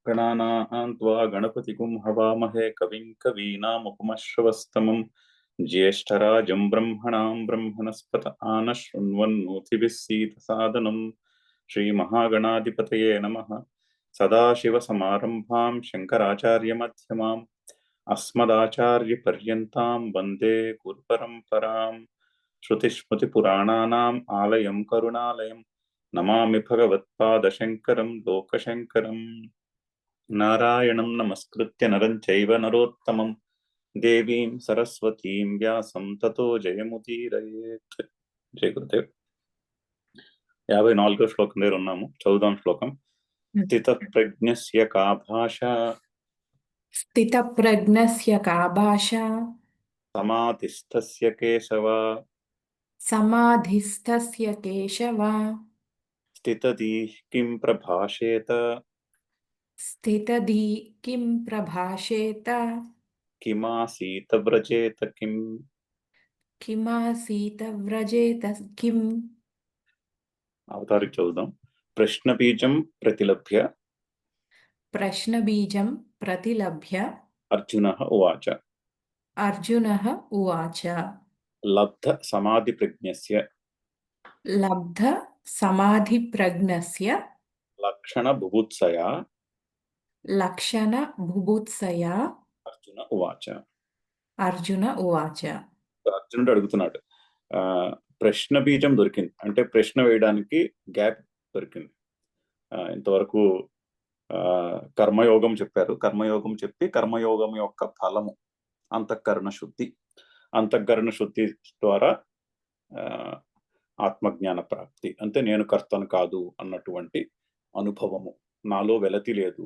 गणानां त्वा गणपतिगुं हवामहे कविं कवीनामुपमश्रवस्तमं ज्येष्ठराजं ब्रह्मणां ब्रह्मणस्पत आनशृण्वन्नोतिभिः सीदसादनं श्रीमहागणाधिपतये नमः। सदाशिवसमारम्भां शङ्कराचार्यमध्यमाम् अस्मदाचार्यपर्यन्तां वन्दे गुरुपरम्पराम्। श्रुतिस्मृतिपुराणानाम् आलयं करुणालयं नमामि भगवत्पादशङ्करं लोकशङ्करम्। नारायणं नमस्कृत्य नरं चैव नरोत्तमं देवीं सरस्वतीं व्यासं ततो जयमुदीरयेत्। जय गुरुदेव। 54వ శ్లోకం దగ్గర ఉన్నాము. చదువుదాం శ్లోకం. స్థితప్రజ్ఞస్య కా భాషా స్థితప్రజ్ఞస్య కా భాషా సమాధిస్థస్య కేశవ సమాధిస్థస్య కేశవ స్థితధీః కిం ప్రభాషేత స్థితధీ కిం ప్రభాషేత కిమాసీత వ్రజేత కిం. కిమాసీత వ్రజేత కిం. అవతారికి చదువుదాం. ప్రశ్నబీజం ప్రతిలభ్య ప్రశ్నబీజం ప్రతిలభ్య అర్జునః ఉవాచ అర్జునః ఉవాచ లబ్ధ సమాధిప్రజ్ఞస్య లబ్ధ సమాధిప్రజ్ఞస్య లక్షణ బుభుత్సయా లక్షణ బుభుత్సయా అర్జున ఉవాచ. అర్జున ఉవాచ. అర్జునుడు అడుగుతున్నాడు, ప్రశ్న బీజం దొరికింది అంటే ప్రశ్న వేయడానికి గ్యాప్ దొరికింది. ఇంతవరకు కర్మయోగం చెప్పారు. కర్మయోగం చెప్పి కర్మయోగం యొక్క ఫలము అంతఃకరణ శుద్ధి. అంతఃకరణ శుద్ధి ద్వారా ఆత్మజ్ఞాన ప్రాప్తి, అంటే నేను కర్తను కాదు అన్నటువంటి అనుభవము, నాలో వెలతి లేదు,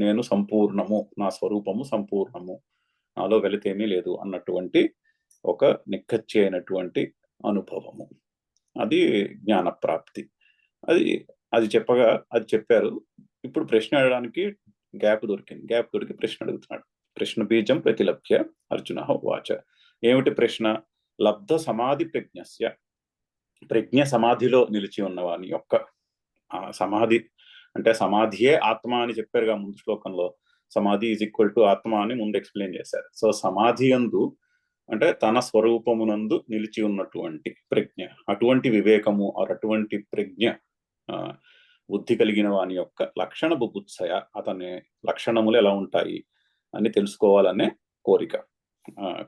నేను సంపూర్ణము, నా స్వరూపము సంపూర్ణము, నాలో వెలతేమీ లేదు అన్నటువంటి ఒక నిక్కచ్చి అయినటువంటి అనుభవము, అది జ్ఞాన ప్రాప్తి. అది చెప్పారు. ఇప్పుడు ప్రశ్న అడగడానికి గ్యాప్ దొరికి ప్రశ్న అడుగుతున్నాడు. ప్రశ్న బీజం ప్రతిలభ్య అర్జున ఉవాచ. ఏమిటి ప్రశ్న? లబ్ధ సమాధి ప్రజ్ఞస్య, ప్రజ్ఞ సమాధిలో నిలిచి ఉన్నవాని యొక్క, సమాధి అంటే సమాధియే ఆత్మ అని చెప్పారుగా ముందు శ్లోకంలో. సమాధి ఈజ్ ఈక్వల్ టు ఆత్మ అని ముందు ఎక్స్ప్లెయిన్ చేశారు. సో సమాధి యందు అంటే తన స్వరూపమునందు నిలిచి ఉన్నటువంటి ప్రజ్ఞ, అటువంటి వివేకము అటువంటి ప్రజ్ఞ బుద్ధి కలిగిన వాని యొక్క లక్షణ బుభుత్సయ, అతని లక్షణములు ఎలా ఉంటాయి అని తెలుసుకోవాలనే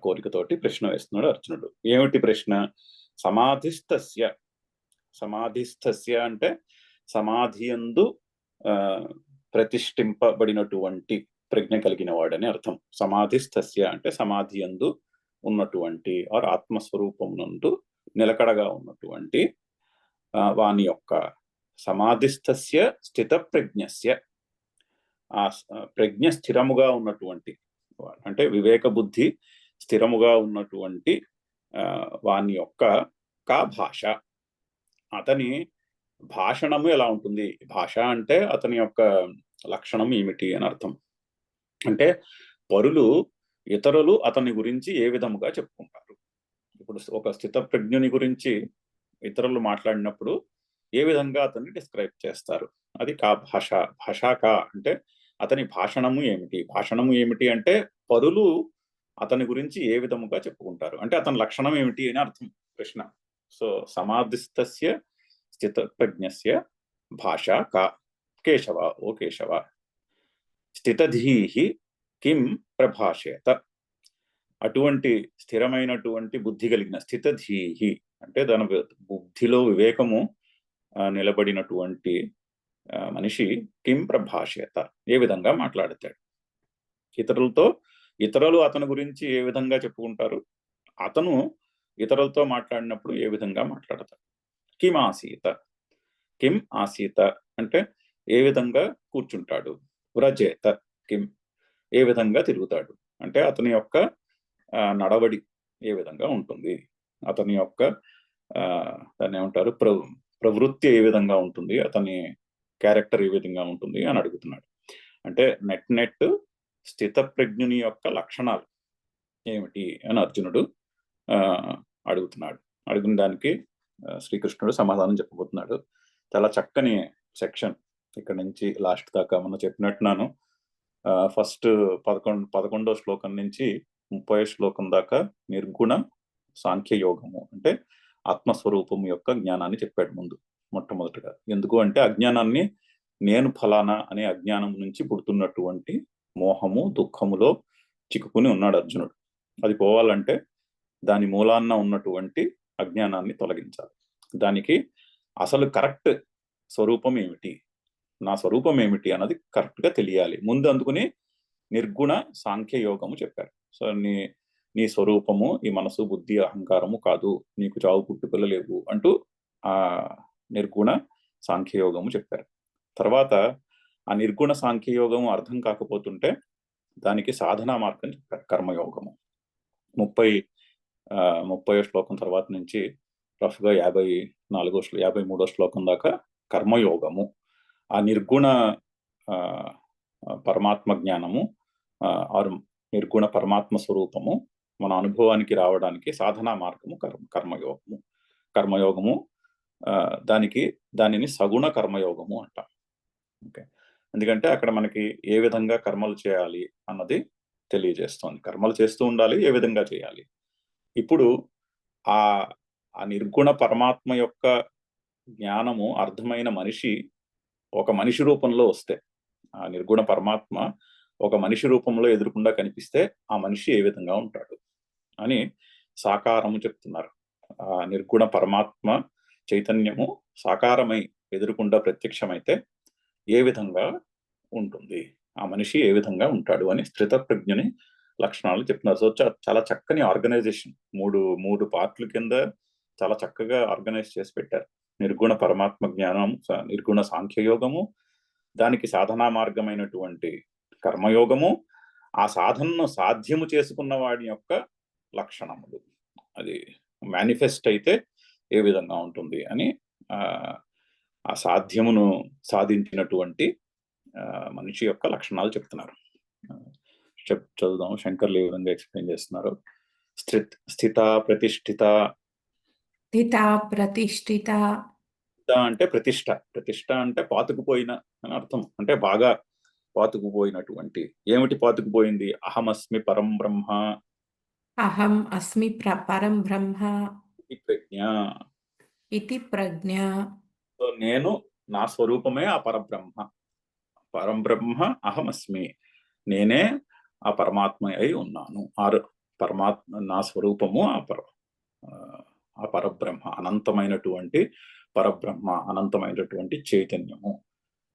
కోరికతోటి ప్రశ్న వేస్తున్నాడు అర్జునుడు. ఏమిటి ప్రశ్న? సమాధిస్థస్య అంటే సమాధియందు ప్రతిష్ఠింపబడినటువంటి ప్రజ్ఞ కలిగిన వాడని అర్థం. సమాధిస్థస్య అంటే సమాధియందు ఉన్నటువంటి ఆర్ ఆత్మస్వరూపమునందు నిలకడగా ఉన్నటువంటి వాని యొక్క, సమాధిస్థస్య స్థిత ప్రజ్ఞస్య, ఆ ప్రజ్ఞ స్థిరముగా ఉన్నటువంటి అంటే వివేక బుద్ధి స్థిరముగా ఉన్నటువంటి వాని యొక్క కా భాష, అతని భాషణము ఎలా ఉంటుంది? భాష అంటే అతని యొక్క లక్షణం ఏమిటి అని అర్థం. అంటే ఇతరులు అతని గురించి ఏ విధముగా చెప్పుకుంటారు. ఇప్పుడు ఒక స్థిత ప్రజ్ఞుని గురించి ఇతరులు మాట్లాడినప్పుడు ఏ విధంగా అతన్ని డిస్క్రైబ్ చేస్తారు, అది కా భాష. భాషా కా అంటే అతని భాషణము ఏమిటి? భాషణము ఏమిటి అంటే పరులు అతని గురించి ఏ విధముగా చెప్పుకుంటారు, అంటే అతని లక్షణం ఏమిటి అని అర్థం ప్రశ్న. సో సమాధిస్థస్య స్థిత ప్రజ్ఞస్య భాషా కా. కేశవ, ఓ కేశవ, స్థితధీహి కిం ప్రభాషేత, అటువంటి స్థిరమైనటువంటి బుద్ధి కలిగిన, స్థితధీహి అంటే తన బుద్ధిలో వివేకము నిలబడినటువంటి మనిషి కిం ప్రభాషేత, ఏ విధంగా మాట్లాడతాడు? ఇతరులు అతని గురించి ఏ విధంగా చెప్పుకుంటారు, అతను ఇతరులతో మాట్లాడినప్పుడు ఏ విధంగా మాట్లాడతాడు? కిం ఆసీత అంటే ఏ విధంగా కూర్చుంటాడు? వ్రజేత కిం, ఏ విధంగా తిరుగుతాడు, అంటే అతని యొక్క నడవడి ఏ విధంగా ఉంటుంది, అతని యొక్క దాన్ని ఏమంటారు, ప్రవృత్తి ఏ విధంగా ఉంటుంది, అతని క్యారెక్టర్ ఏ విధంగా ఉంటుంది అని అడుగుతున్నాడు. అంటే నెట్ స్థిత ప్రజ్ఞుని యొక్క లక్షణాలు ఏమిటి అని అర్జునుడు అడుగుతున్నాడు. అడిగిన దానికి శ్రీకృష్ణుడు సమాధానం చెప్పబోతున్నాడు. చాలా చక్కని సెక్షన్ ఇక్కడ నుంచి లాస్ట్ దాకా మనం చెప్పినట్టున్నాను. ఫస్ట్ 11వ శ్లోకం నుంచి 30వ శ్లోకం దాకా నిర్గుణ సాంఖ్య యోగము అంటే ఆత్మస్వరూపం యొక్క జ్ఞానాన్ని చెప్పాడు ముందు మొట్టమొదటిగా. ఎందుకు అంటే అజ్ఞానాన్ని నేను ఫలానా అనే అజ్ఞానం నుంచి పుడుతున్నటువంటి మోహము దుఃఖములో చిక్కుకుని ఉన్నాడు అర్జునుడు. అది పోవాలంటే దాని మూలాన్న ఉన్నటువంటి అజ్ఞానాన్ని తొలగించాలి. దానికి అసలు కరెక్ట్ స్వరూపం ఏమిటి, నా స్వరూపం ఏమిటి అన్నది కరెక్ట్ గా తెలియాలి. ముందు అందుకుని నిర్గుణ సాంఖ్య యోగము చెప్పారు. సో నీ స్వరూపము ఈ మనసు బుద్ధి అహంకారము కాదు, నీకు చావు పుట్టుకలు లేవు అంటూ ఆ నిర్గుణ సాంఖ్యయోగము చెప్పారు. తర్వాత ఆ నిర్గుణ సాంఖ్యయోగము అర్థం కాకపోతుంటే దానికి సాధనా మార్గం చెప్పారు, కర్మయోగము. 30వ శ్లోకం తర్వాత నుంచి రఫ్గా 53వ శ్లోకం దాకా కర్మయోగము. ఆ నిర్గుణ పరమాత్మ జ్ఞానము ఆరు నిర్గుణ పరమాత్మ స్వరూపము మన అనుభవానికి రావడానికి సాధనా మార్గము కర్మయోగము. దానిని సగుణ కర్మయోగము అంటాం. ఓకే, ఎందుకంటే అక్కడ మనకి ఏ విధంగా కర్మలు చేయాలి అన్నది తెలియజేస్తోంది. కర్మలు చేస్తూ ఉండాలి, ఏ విధంగా చేయాలి. ఇప్పుడు ఆ నిర్గుణ పరమాత్మ యొక్క జ్ఞానము అర్థమైన మనిషి ఒక మనిషి రూపంలో వస్తే, ఆ నిర్గుణ పరమాత్మ ఒక మనిషి రూపంలో ఎదురుకుండా కనిపిస్తే ఆ మనిషి ఏ విధంగా ఉంటాడు అని సాకారము చెప్తున్నారు. ఆ నిర్గుణ పరమాత్మ చైతన్యము సాకారమై ఎదురుకుండా ప్రత్యక్షమైతే ఏ విధంగా ఉంటుంది, ఆ మనిషి ఏ విధంగా ఉంటాడు అని స్థిత ప్రజ్ఞని లక్షణాలు చెప్తున్నారు. సో చాలా చక్కని ఆర్గనైజేషన్, మూడు పార్ట్ల కింద చాలా చక్కగా ఆర్గనైజ్ చేసి పెట్టారు. నిర్గుణ పరమాత్మ జ్ఞానం, నిర్గుణ సాంఖ్యయోగము, దానికి సాధనా మార్గమైనటువంటి కర్మయోగము, ఆ సాధనను సాధ్యము చేసుకున్న వాడి యొక్క లక్షణములు, అది మేనిఫెస్ట్ అయితే ఏ విధంగా ఉంటుంది అని ఆ సాధ్యమును సాధించినటువంటి మనిషి యొక్క లక్షణాలు చెప్తున్నారు. చదువుదాం, శంకర్లు ఏ విధంగా ఎక్స్ప్లెయిన్ చేస్తున్నారు. స్థిత ప్రతిష్ఠిత. అంటే ప్రతిష్ట అంటే పాతుకుపోయిన అని అర్థం. అంటే బాగా పాతుకుపోయినటువంటి. ఏమిటి పాతుకుపోయింది? అహమస్మి పరం బ్రహ్మ. అహం అస్మి పరం బ్రహ్మ ఇది ప్రజ్ఞ. సో నేను, నా స్వరూపమే ఆ పరబ్రహ్మ. పరంబ్రహ్మ అహమస్మి, నేనే ఆ పరమాత్మ అయి ఉన్నాను. పరమాత్మ నా స్వరూపము ఆ పరబ్రహ్మ, అనంతమైనటువంటి పరబ్రహ్మ, అనంతమైనటువంటి చైతన్యము.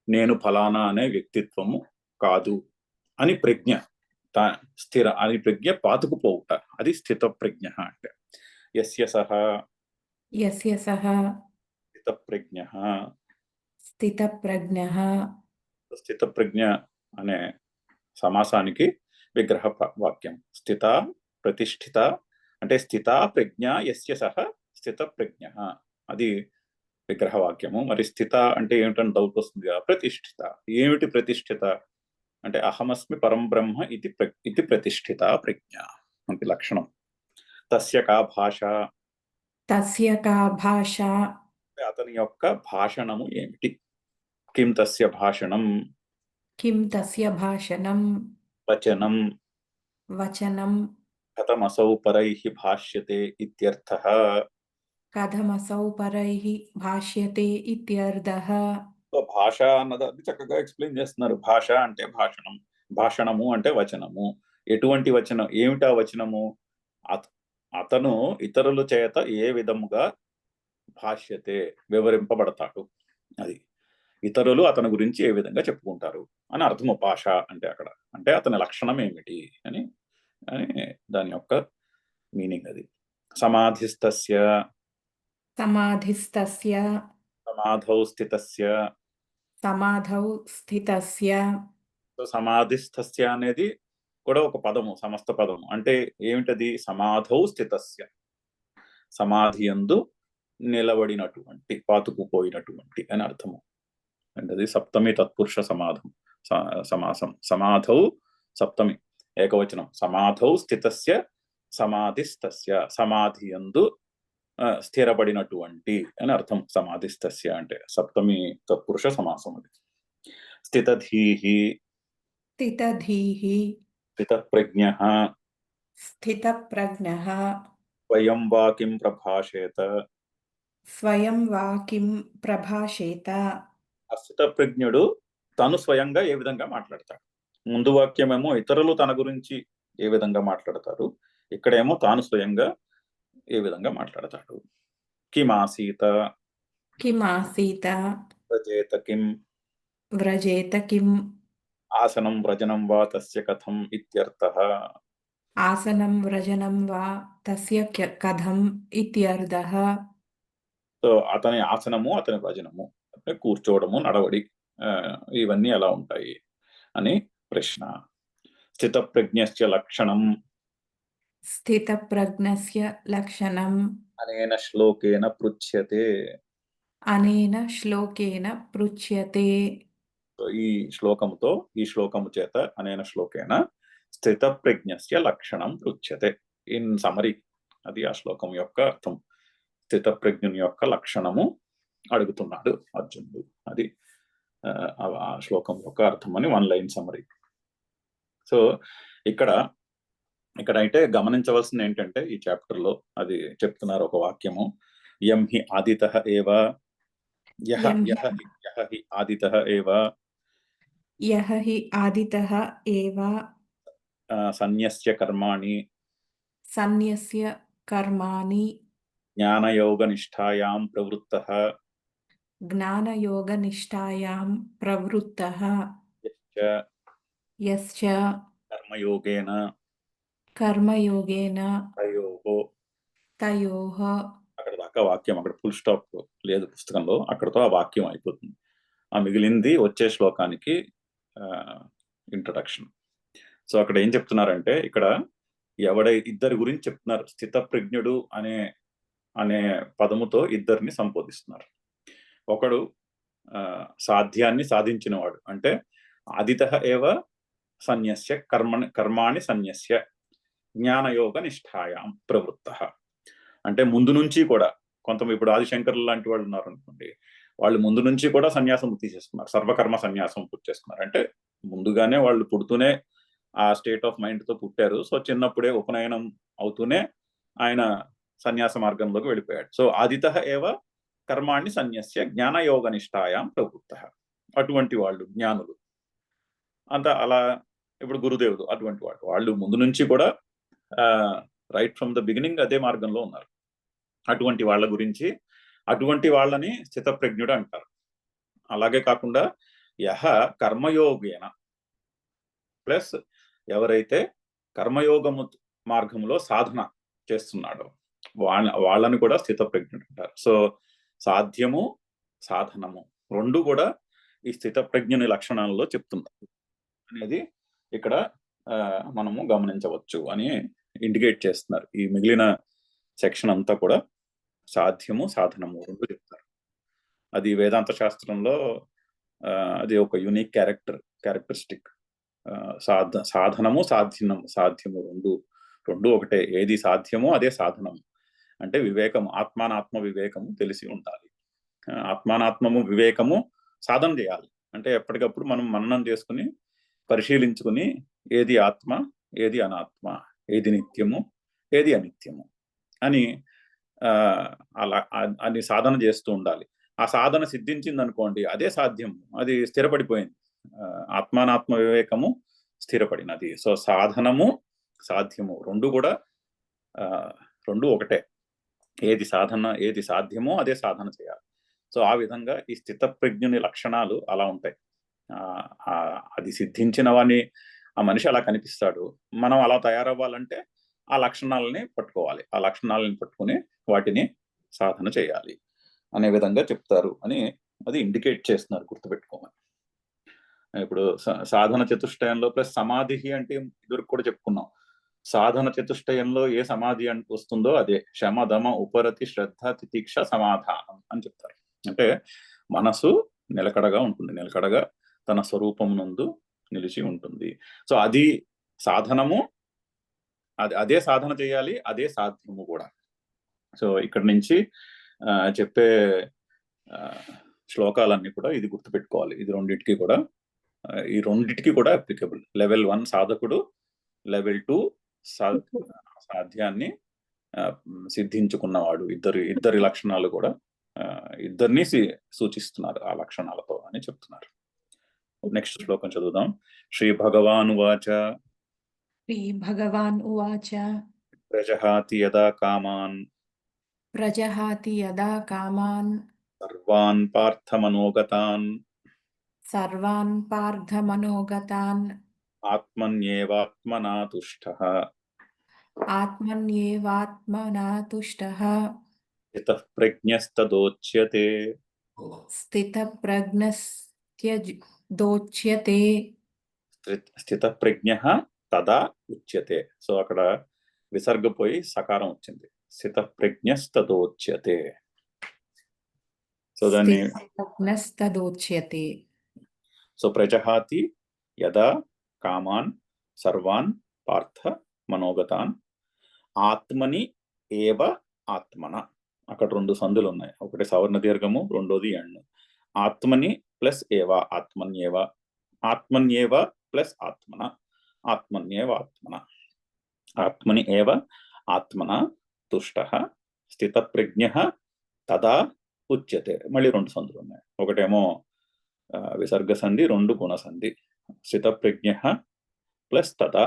నేను ఫలానా అనే వ్యక్తిత్వము కాదు అని ప్రజ్ఞ, స్థిర అని ప్రజ్ఞ పాతుకుపోవుట, అది స్థిత ప్రజ్ఞ అంటే. యస్య సహ స్థిత ప్రజ్ఞ అనే సమాసానికి విగ్రహ వాక్యం. స్థిత ప్రతిష్ఠిత అంటే స్థిత ప్రజ్ఞ యస్య సహ స్థిత ప్రజ్ఞ, అది విగ్రహ వాక్యము. మరి స్థిత అంటే ఏమిటని డౌట్ వస్తుంది. ప్రతిష్ఠిత, ఏమిటి ప్రతిష్ఠిత అంటే అహమస్మి పరం బ్రహ్మ ఇది ప్రతిష్ఠిత ప్రజ్ఞ అంటే లక్షణం. తస్య కా భాష, అతని యొక్క భాషణము ఏమిటి? కిం తస్య భాషణం, వచనం కథమసౌ పరైః భాష్యతే ఇత్యర్థః. భాష అన్నది చక్కగా ఎక్స్ప్లెయిన్ చేస్తున్నారు. భాష అంటే భాషణం, భాషణము అంటే వచనము. ఎటువంటి వచనం? ఏమిటా వచనము? అతను ఇతరుల చేత ఏ విధముగా భాష్యతే, వివరింపబడతాడు. అది ఇతరులు అతని గురించి ఏ విధంగా చెప్పుకుంటారు అని అర్థము. భాష అంటే అక్కడ అంటే అతని లక్షణం ఏమిటి అని దాని యొక్క మీనింగ్ అది. సమాధిస్తస్య సమాధౌ స్థితస్య. సమాధిస్థస్య అనేది కూడా ఒక పదము, సమస్త పదము. అంటే ఏమిటది? సమాధౌ స్థితస్య, సమాధి యందు నిలబడినటువంటి, పాతుకుపోయినటువంటి అని అర్థము. అంటే అది సప్తమి తత్పురుష సమాసం. సమాధౌ సప్తమి ఏకవచనం. సమాధౌ స్థితస్య సమాధిస్తస్య, సమాధి యందు స్థిరపడినటువంటి అని అర్థం. సమాధిస్తస్య అంటే సప్తమి తత్పురుష సమాసం అది. స్థితధీః స్థితధీః స్థితప్రజ్ఞः స్థితప్రజ్ఞः స్వయం వా కిం ప్రభాషేత. స్వయం వా కిం ప్రభాషేత. ఆ స్థితప్రజ్ఞుడు తను స్వయంగా ఏ విధంగా మాట్లాడతాడు. ముందు వాక్యమేమో ఇతరులు తన గురించి ఏ విధంగా మాట్లాడతారు, ఇక్కడేమో తాను స్వయంగా ఏ విధంగా మాట్లాడతాడు. కిమాసీత కిమాసీత వ్రజేత కిం వ్రజేత కిం ఆసనం వ్రజనం వా తస్య కథం ఇత్యర్థః. ఆసనం వ్రజనం వా తస్య కథం ఇత్యర్థః. సో అతని ఆసనము అతని వ్రజనము అంటే కూర్చోవడము నడవడి ఇవన్నీ ఎలా ఉంటాయి అని ప్రశ్న. స్థితప్రజ్ఞస్య లక్షణం స్థితప్రజ్ఞస్య లక్షణం అనేన శ్లోకేన పృచ్యతే. అనేన శ్లోకేన పృచ్యతే. సో ఈ శ్లోకము చేత అనేన శ్లోకేన స్థితప్రజ్ఞస్య లక్షణం పృచ్యతే. ఇన్ సమరీ అది ఆ శ్లోకం యొక్క అర్థం. స్థితప్రజ్ఞుని యొక్క లక్షణము అడుగుతున్నాడు అర్జునుడు. అది ఆ శ్లోకం యొక్క అర్థం అని 1 లైన్ సమరీ. సో ఇక్కడ అయితే గమనించవలసింది ఏంటంటే ఈ చాప్టర్ లో అది చెప్తున్నారు ఒక వాక్యము. యం హి ఆదితః ఏవ యహ హి ఆదితః ఏవ యహ హి ఆదితః ఏవ సన్యస్య కర్మాణి సన్యస్య కర్మాణి జ్ఞానయోగనిష్టాయాం ప్రవృత్తః జ్ఞానయోగనిష్టాయాం ప్రవృత్తః యశ్చ కర్మయోగేన కర్మయోగేన తయోః. తయోః. అక్కడ దాకా వాక్యం, అక్కడ ఫుల్ స్టాప్ లేదు పుస్తకంలో, అక్కడతో ఆ వాక్యం అయిపోతుంది. ఆ మిగిలింది వచ్చే శ్లోకానికి ఇంట్రడక్షన్. సో అక్కడ ఏం చెప్తున్నారంటే ఇక్కడ ఇద్దరి గురించి చెప్తున్నారు. స్థితప్రజ్ఞుడు అనే పదముతో ఇద్దరిని సంబోధిస్తున్నారు. ఒకడు సాధ్యాన్ని సాధించినవాడు, అంటే ఆదితః ఏవ సన్యస్య కర్మాణి సన్యస్య జ్ఞానయోగ నిష్ఠాయాం ప్రవృత్తః. అంటే ముందు నుంచి కూడా ఇప్పుడు ఆదిశంకర్లు లాంటి వాళ్ళు ఉన్నారు అనుకోండి, వాళ్ళు ముందు నుంచి కూడా సన్యాసం తీసేసుకున్నారు, సర్వకర్మ సన్యాసం పూర్తి చేసుకున్నారు. అంటే ముందుగానే వాళ్ళు పుడుతూనే ఆ స్టేట్ ఆఫ్ మైండ్ తో పుట్టారు. సో చిన్నప్పుడే ఉపనయనం అవుతూనే ఆయన సన్యాస మార్గంలోకి వెళ్ళిపోయాడు. సో ఆదితః ఏవ కర్మాణి సన్యస్య జ్ఞానయోగ నిష్ఠాయాం ప్రవృత్తః. అటువంటి వాళ్ళు జ్ఞానులు అంతా. అలా ఇప్పుడు గురుదేవుడు అటువంటి వాళ్ళు ముందు నుంచి కూడా రైట్ ఫ్రమ్ ద బిగినింగ్ అదే మార్గంలో ఉన్నారు. అటువంటి వాళ్ళ గురించి, అటువంటి వాళ్ళని స్థితప్రజ్ఞుడు అంటారు. అలాగే కాకుండా యహ కర్మయోగేన ప్లస్ ఎవరైతే కర్మయోగము మార్గంలో సాధన చేస్తున్నాడో వాళ్ళని కూడా స్థితప్రజ్ఞుడు అంటారు. సో సాధ్యము సాధనము రెండు కూడా ఈ స్థితప్రజ్ఞుని లక్షణాలలో చెప్తున్నారు అనేది ఇక్కడ మనము గమనించవచ్చు అని ఇండికేట్ చేస్తున్నారు. ఈ మిగిలిన సెక్షన్ అంతా కూడా సాధ్యము సాధనము రెండు చెప్తారు. అది వేదాంత శాస్త్రంలో అది ఒక యునిక్ క్యారెక్టరిస్టిక్. సాధనము సాధ్యము రెండు ఒకటే. ఏది సాధ్యమో అదే సాధనము. అంటే వివేకము, ఆత్మానాత్మ వివేకము తెలిసి ఉండాలి. ఆత్మానాత్మము వివేకము సాధన చేయాలి. అంటే ఎప్పటికప్పుడు మనం మననం చేసుకుని పరిశీలించుకుని ఏది ఆత్మ, ఏది అనాత్మ, ఏది నిత్యము, ఏది అనిత్యము అని అని సాధన చేస్తూ ఉండాలి. ఆ సాధన సిద్ధించింది అనుకోండి, అదే సాధ్యము, అది స్థిరపడిపోయింది. ఆత్మానాత్మ వివేకము స్థిరపడినది. సో సాధనము సాధ్యము రెండు ఒకటే. ఏది సాధ్యమో అదే సాధన చేయాలి. సో ఆ విధంగా ఈ స్థితప్రజ్ఞుని లక్షణాలు అలా ఉంటాయి. అది సిద్ధించిన వాడిని ఆ మనిషి అలా కనిపిస్తాడు. మనం అలా తయారవ్వాలంటే ఆ లక్షణాలని పట్టుకోవాలి. ఆ లక్షణాలను పట్టుకుని వాటిని సాధన చేయాలి అనే విధంగా చెప్తారు అని అది ఇండికేట్ చేస్తున్నారు, గుర్తుపెట్టుకోమని. ఇప్పుడు సాధన చతుష్టయంలో ప్లస్ సమాధి అంటే ఇదివరకు కూడా చెప్పుకున్నాం. సాధన చతుష్టయంలో ఏ సమాధి వస్తుందో అదే శమ దమ ఉపరతి శ్రద్ధ తితిక్ష సమాధానం అని చెప్తారు. అంటే మనసు నిలకడగా ఉంటుంది, నిలకడగా తన స్వరూపం నందు నిలిచి ఉంటుంది. సో అది సాధనము, అదే సాధన చేయాలి, అదే సాధ్యము కూడా. సో ఇక్కడ నుంచి చెప్పే శ్లోకాలన్నీ కూడా ఇది గుర్తుపెట్టుకోవాలి. ఇది రెండింటికి కూడా ఈ రెండిటికి కూడా అప్లికబుల్. లెవెల్ 1 సాధకుడు, లెవెల్ 2 సాధ్యాన్ని సిద్ధించుకున్నవాడు. ఇద్దరి లక్షణాలు కూడా ఇద్దరిని సూచిస్తున్నారు ఆ లక్షణాలతో అని చెప్తున్నారు. నెక్స్ట్ శ్లోకం చదువుదాం. శ్రీ భగవానువాచ శ్రీ భగవాన్ ఉవాచ ప్రజహాతి యదా కామాన్ ప్రజహాతి యదా కామాన్ సర్వాన్ పార్థమనోగతాన్ సర్వాన్ పార్థమనోగతాన్ ఆత్మన్యేవాత్మనా తుష్టః ఆత్మన్యేవాత్మనా తుష్టః స్థితః ప్రజ్ఞస్తదోచ్యతే. స్థితప్రజ్ఞస్త్యదోచ్యతే. స్థితప్రజ్ఞః తదా ఉచ్యతే. సో అక్కడ విసర్గ పోయి సకారం వచ్చింది. స్థితప్రజ్ఞస్తదోచ్యతే. సో దాన్ని స్థితప్రజ్ఞస్తదోచ్యతే. సో ప్రజహాతి యదా కామాన్ సర్వాన్ పార్థ మనోగతాన్ ఆత్మని ఏవ ఆత్మన. అక్కడ రెండు సందులు ఉన్నాయి. ఒకటి సవర్ణ దీర్ఘము, రెండోది ఎండ్. ఆత్మని ప్లస్ ఏవ ఆత్మన్యేవ, ఆత్మన్యేవ ప్లస్ ఆత్మన, ఆత్మన్యేవ ఆత్మన. ఆత్మని ఏవ ఆత్మన తుష్టః స్థితప్రజ్ఞః తదా ఉచ్యతే. మళ్ళీ రెండు సందులు ఉన్నాయి. ఒకటేమో విసర్గ సంధి, రెండు గుణ సంధి. స్థితప్రజ్ఞః ప్లస్ తదా,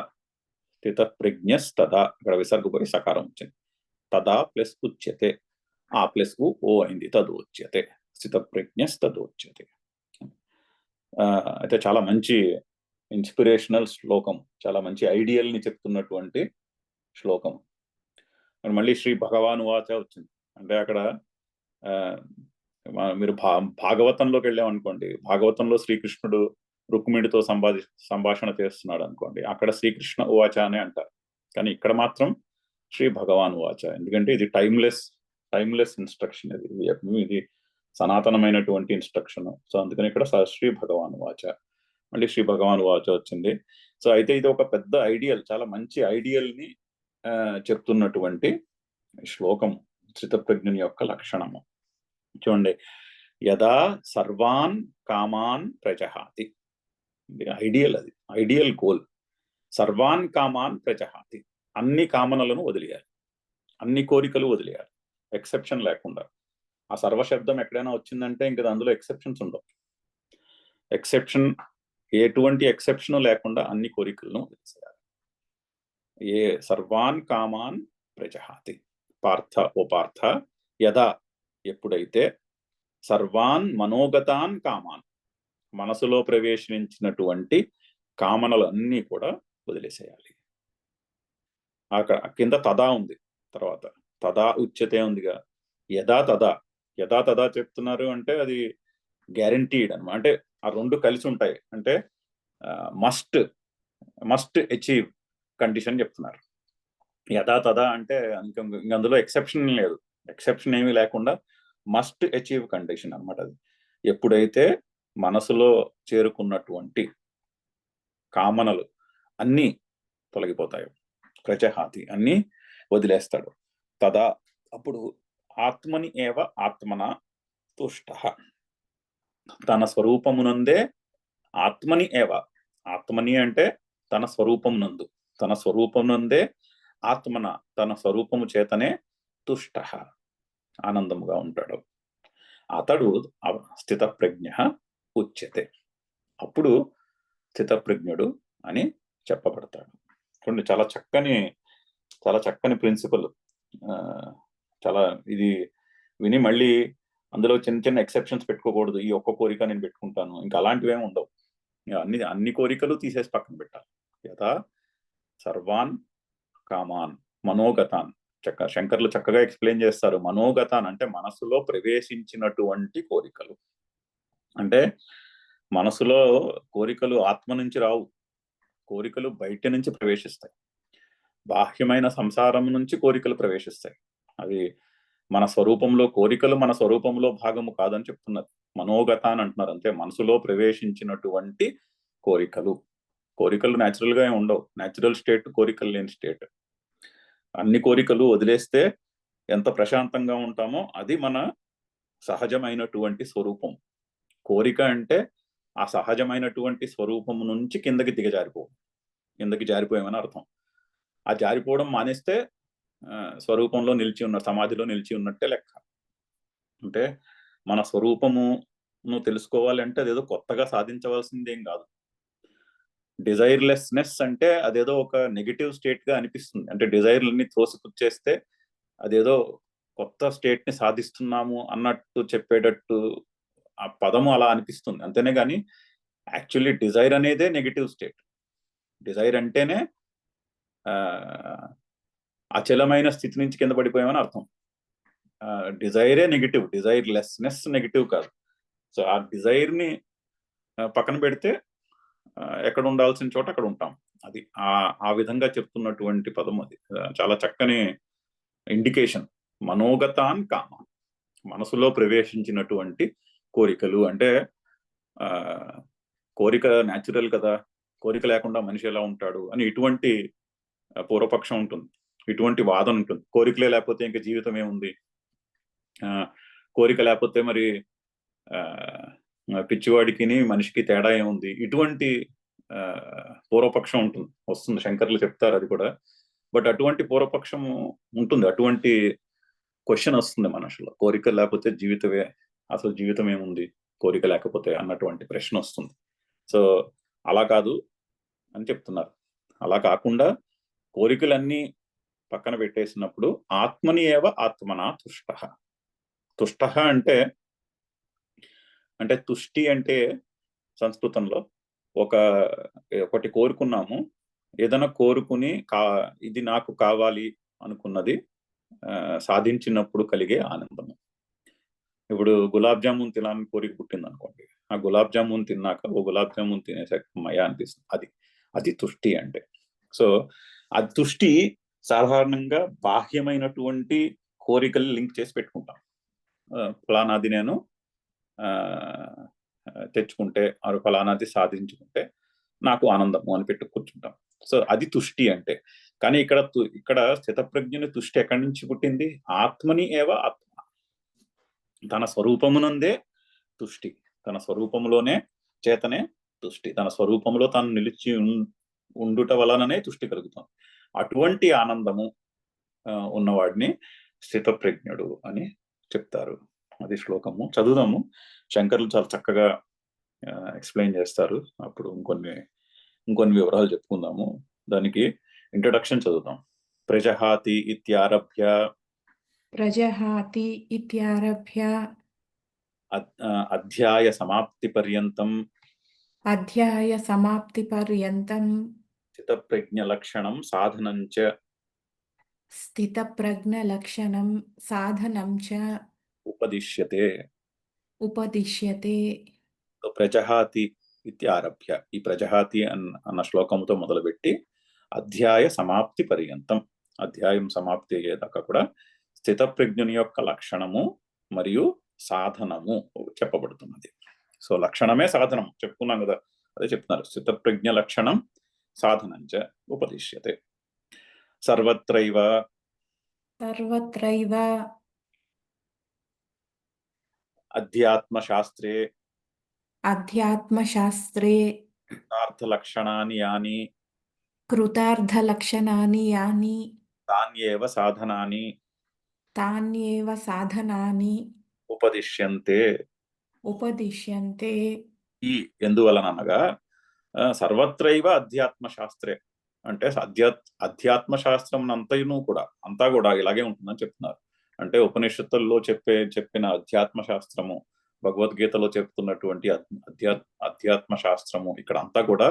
స్థితప్రజ్ఞస్తదా. ఇక్కడ విసర్గ పోయి సకారం వచ్చింది. తదా ప్లస్ ఉచ్యతే, ఆ ప్లస్ ఓ అయింది, తదోచ్యతే. స్థితప్రజ్ఞస్తదోచ్యతే. అయితే చాలా మంచి ఇన్స్పిరేషనల్ శ్లోకం, చాలా మంచి ఐడియల్ ని చెప్తున్నటువంటి శ్లోకం. మళ్ళీ శ్రీ భగవాన్ వాచ వచ్చింది అంటే అక్కడ మీరు భాగవతంలోకి వెళ్ళామనుకోండి, భాగవతంలో శ్రీకృష్ణుడు రుక్మిణితో సంభాషణ చేస్తున్నాడు అనుకోండి, అక్కడ శ్రీకృష్ణ ఉవాచ అనే అంటారు. కానీ ఇక్కడ మాత్రం శ్రీ భగవాన్ ఉవాచ. ఎందుకంటే ఇది టైమ్లెస్ ఇన్స్ట్రక్షన్. ఇది సనాతనమైనటువంటి ఇన్స్ట్రక్షన్. సో అందుకని ఇక్కడ శ్రీ భగవాన్ ఉవాచ, మళ్ళీ శ్రీ భగవాన్ ఉవాచ వచ్చింది. సో అయితే ఇది ఒక పెద్ద ఐడియల్, చాలా మంచి ఐడియల్ ని చెప్తున్నటువంటి శ్లోకం, స్థితప్రజ్ఞుని యొక్క లక్షణము. చూడండి, యదా సర్వాన్ కామాన్ ప్రజహాతి. ఐడియల్, అది ఐడియల్ గోల్. సర్వాన్ కామాన్ ప్రజహాతి, అన్ని కామనలను వదిలేయాలి, అన్ని కోరికలు వదిలేయాలి, ఎక్సెప్షన్ లేకుండా. ఆ సర్వశబ్దం ఎక్కడైనా వచ్చిందంటే ఇంకా అందులో ఎక్సెప్షన్స్ ఉండవు. ఎటువంటి ఎక్సెప్షన్ లేకుండా అన్ని కోరికలను వదిలేసేయాలి. ఏ సర్వాన్ కామాన్ ప్రజహాతి. పార్థ, ఓ పార్థ, యదా ఎప్పుడైతే, సర్వాన్ మనోగతాన్ కామాన్ మనసులో ప్రవేశించినటువంటి కామనలన్నీ కూడా వదిలేసేయాలి. అక్కడ కింద తదా ఉంది, తర్వాత తదా ఉచ్యతే ఉందిగా. యదా తదా, యదా తదా చెప్తున్నారు అంటే అది గ్యారంటీడ్ అన్నమాట. అంటే ఆ రెండు కలిసి ఉంటాయి. అంటే మస్ట్ అచీవ్ కండిషన్ చెప్తున్నారు. యదా తదా అంటే అందులో ఎక్సెప్షన్ లేదు, ఎక్సెప్షన్ ఏమీ లేకుండా మస్ట్ అచీవ్ కండిషన్ అన్నమాట. అది ఎప్పుడైతే మనసులో చేరుకున్నటువంటి కామనలు అన్నీ తొలగిపోతాయి, ప్రజహాతి అన్నీ వదిలేస్తాడు. తదా అప్పుడు ఆత్మని ఏవ ఆత్మన తుష్టః, తన స్వరూపమునందే, ఆత్మని ఏవ, ఆత్మని అంటే తన స్వరూపమునందు, తన స్వరూపమునందే, ఆత్మన తన స్వరూపము చేతనే, తుష్టః ఆనందముగా ఉంటాడు. అతడు స్థితప్రజ్ఞ ఉచ్యతే, అప్పుడు స్థితప్రజ్ఞుడు అని చెప్పబడతాడు. చూడండి, చాలా చక్కని ప్రిన్సిపల్. చాలా ఇది విని మళ్ళీ అందులో చిన్న చిన్న ఎక్సెప్షన్స్ పెట్టుకోకూడదు. ఈ ఒక్క కోరిక నేను పెట్టుకుంటాను, ఇంకా అలాంటివి ఏమి ఉండవు. అన్ని కోరికలు తీసేసి పక్కన పెట్టాలి. యథా సర్వాన్ కామాన్ మనోగతాన్. శంకర్లు చక్కగా ఎక్స్ప్లెయిన్ చేస్తారు. మనోగతాన్ అంటే మనసులో ప్రవేశించినటువంటి కోరికలు. అంటే మనసులో కోరికలు ఆత్మ నుంచి రావు, కోరికలు బయట నుంచి ప్రవేశిస్తాయి. బాహ్యమైన సంసారం నుంచి కోరికలు ప్రవేశిస్తాయి. అవి మన స్వరూపంలో, కోరికలు మన స్వరూపంలో భాగము కాదని చెప్తున్నారు. మనోగతాన్ అంటున్నారు. అంటే మనసులో ప్రవేశించినటువంటి కోరికలు న్యాచురల్ గా ఉండవు. న్యాచురల్ స్టేట్ కోరికలు లేని స్టేట్. అన్ని కోరికలు వదిలేస్తే ఎంత ప్రశాంతంగా ఉంటామో అది మన సహజమైనటువంటి స్వరూపం. కోరిక అంటే ఆ సహజమైనటువంటి స్వరూపము నుంచి కిందకి కిందకి జారిపోయామని అర్థం. ఆ జారిపోవడం మానేస్తే స్వరూపంలో నిలిచి ఉన్న సమాధిలో నిలిచి ఉన్నట్టే లెక్క. అంటే మన స్వరూపమును తెలుసుకోవాలి అంటే అదేదో కొత్తగా సాధించవలసిందేం కాదు. డిజైర్లెస్నెస్ అంటే అదేదో ఒక నెగిటివ్ స్టేట్ గా అనిపిస్తుంది. అంటే డిజైర్లన్నీ త్రోసిపుచ్చేస్తే అదేదో కొత్త స్టేట్ ని సాధిస్తున్నాము అన్నట్టు చెప్పేటట్టు ఆ పదము అలా అనిపిస్తుంది. అంతేనే గాని యాక్చువల్లీ డిజైర్ అనేదే నెగిటివ్ స్టేట్. డిజైర్ అంటేనే అచలమైన స్థితి నుంచి కింద పడిపోయామని అర్థం. డిజైరే నెగిటివ్, డిజైర్లెస్నెస్ నెగిటివ్ కాదు. సో ఆ డిజైర్ ని పక్కన పెడితే ఎక్కడ ఉండాల్సిన చోట అక్కడ ఉంటాం. అది ఆ విధంగా చెప్తున్నటువంటి పదం అది. చాలా చక్కని ఇండికేషన్. మనోగతాన్ కామ, మనసులో ప్రవేశించినటువంటి కోరికలు. అంటే కోరిక న్యాచురల్ కదా, కోరిక లేకుండా మనిషి ఎలా ఉంటాడు అని ఇటువంటి పూర్వపక్షం ఉంటుంది, ఇటువంటి వాదన ఉంటుంది. కోరికలే లేకపోతే ఇంకా జీవితం ఏముంది, కోరిక లేకపోతే మరి పిచ్చివాడికి మనిషికి తేడా ఏముంది, ఇటువంటి పూర్వపక్షం వస్తుంది. శంకర్లు చెప్తారు అది కూడా. బట్ అటువంటి పూర్వపక్షం ఉంటుంది, అటువంటి క్వశ్చన్ వస్తుంది మనుషులో. కోరిక లేకపోతే జీవితమే, అసలు జీవితం ఏముంది కోరిక లేకపోతే అన్నటువంటి ప్రశ్న వస్తుంది. సో అలా కాదు అని చెప్తున్నారు. అలా కాకుండా కోరికలన్నీ పక్కన పెట్టేసినప్పుడు ఆత్మని ఏవ ఆత్మనా తుష్ట. తుష్ట అంటే తుష్టి అంటే సంస్కృతంలో ఒకటి కోరుకున్నాము, ఏదైనా కోరుకుని ఇది నాకు కావాలి అనుకున్నది సాధించినప్పుడు కలిగే ఆనందము. ఇప్పుడు గులాబ్ జామున్ తినాలని కోరిక పుట్టింది అనుకోండి, ఆ గులాబ్ జామున్ తిన్నాక ఓ గులాబ్ జామున్ తినేసరికి మయా అనిపిస్తుంది. అది తుష్టి అంటే. సో ఆ తుష్టి సాధారణంగా బాహ్యమైనటువంటి కోరికలు లింక్ చేసి పెట్టుకుంటాం. ఫలానాది నేను తెచ్చుకుంటే, ఫలానాది సాధించుకుంటే నాకు ఆనందము అని పెట్టు కూర్చుంటాం. సో అది తుష్టి అంటే. కానీ ఇక్కడ స్థితప్రజ్ఞుని తుష్టి ఎక్కడి నుంచి పుట్టింది? ఆత్మని ఏవ ఆత్మ, తన స్వరూపమునందే తుష్టి, తన స్వరూపంలోనే చేతనే తుష్టి, తన స్వరూపంలో తాను నిలిచి ఉండుట వలననే తుష్టి కలుగుతాం. అటువంటి ఆనందము ఉన్నవాడిని స్థితప్రజ్ఞుడు అని చెప్తారు. అది శ్లోకము. చదువుదాము. శంకర్లు చాలా చక్కగా ఎక్స్ప్లెయిన్ చేస్తారు. అప్పుడు ఇంకొన్ని వివరాలు చెప్పుకుందాము. దానికి ఇంట్రడక్షన్ చదువుదాం. ప్రజహాతి ఇత్యారభ్య అధ్యాయ సమాప్తి పర్యంతం స్థితప్రజ్ఞ లక్షణం సాధనం చ ఉపదిశ్యతే. ప్రజహాతి ఇత్యారభ్య, ఈ ప్రజహాతి అన్న శ్లోకంతో మొదలుపెట్టి అధ్యాయ సమాప్తి పర్యంతం, అధ్యాయం సమాప్తి అయ్యేదాకా కూడా స్థితప్రజ్ఞుని యొక్క లక్షణము మరియు సాధనము చెప్పబడుతున్నది. సో లక్షణమే సాధనం చెప్పుకున్నాం కదా, అదే చెప్తున్నారు. స్థితప్రజ్ఞ లక్షణం సాధనంచ ఉపదిశ్యతే. సర్వత్రైవ అధ్యాత్మశాస్త్రే కృతార్థలక్షణాని యాని తాన్యేవ సాధనాని ఉపదిశ్యంతే. ఈ ఎందువలనగా సర్వత్రైవ అధ్యాత్మశాస్త్రే అంటే అధ్యాత్మశాస్త్రం అంతా కూడా ఇలాగే ఉంటుందని చెప్తున్నారు. అంటే ఉపనిషత్తుల్లో చెప్పిన అధ్యాత్మ శాస్త్రము, భగవద్గీతలో చెప్తున్నటువంటి అధ్యాత్మ శాస్త్రము, ఇక్కడ అంతా కూడా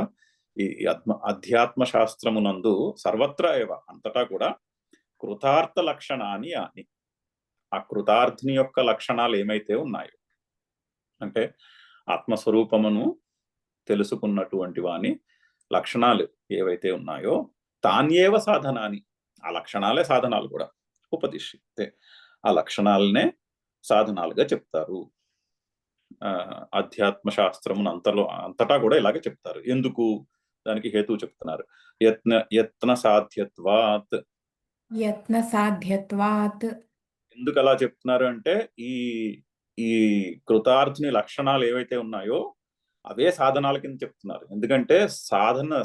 ఈ అధ్యాత్మ శాస్త్రమునందు సర్వత్రా ఏవ అంతటా కూడా కృతార్థ లక్షణాన్ని అని, ఆ కృతార్థుని యొక్క లక్షణాలు ఏమైతే ఉన్నాయో, అంటే ఆత్మస్వరూపమును తెలుసుకున్నటువంటి వాని లక్షణాలు ఏవైతే ఉన్నాయో తాన్యేవ సాధనాన్ని, ఆ లక్షణాలే సాధనాలు కూడా ఉపదిశ్యతే, ఆ లక్షణాలనే సాధనాలుగా చెప్తారు. అధ్యాత్మ శాస్త్రమును అంతటా కూడా ఇలాగే చెప్తారు. ఎందుకు? దానికి హేతువు చెప్తున్నారు. యత్న సాధ్యత్వాత్. ఎందుకు అలా చెప్తున్నారు అంటే ఈ కృతార్థుని లక్షణాలు ఏవైతే ఉన్నాయో అవే సాధనాల కింద చెప్తున్నారు. ఎందుకంటే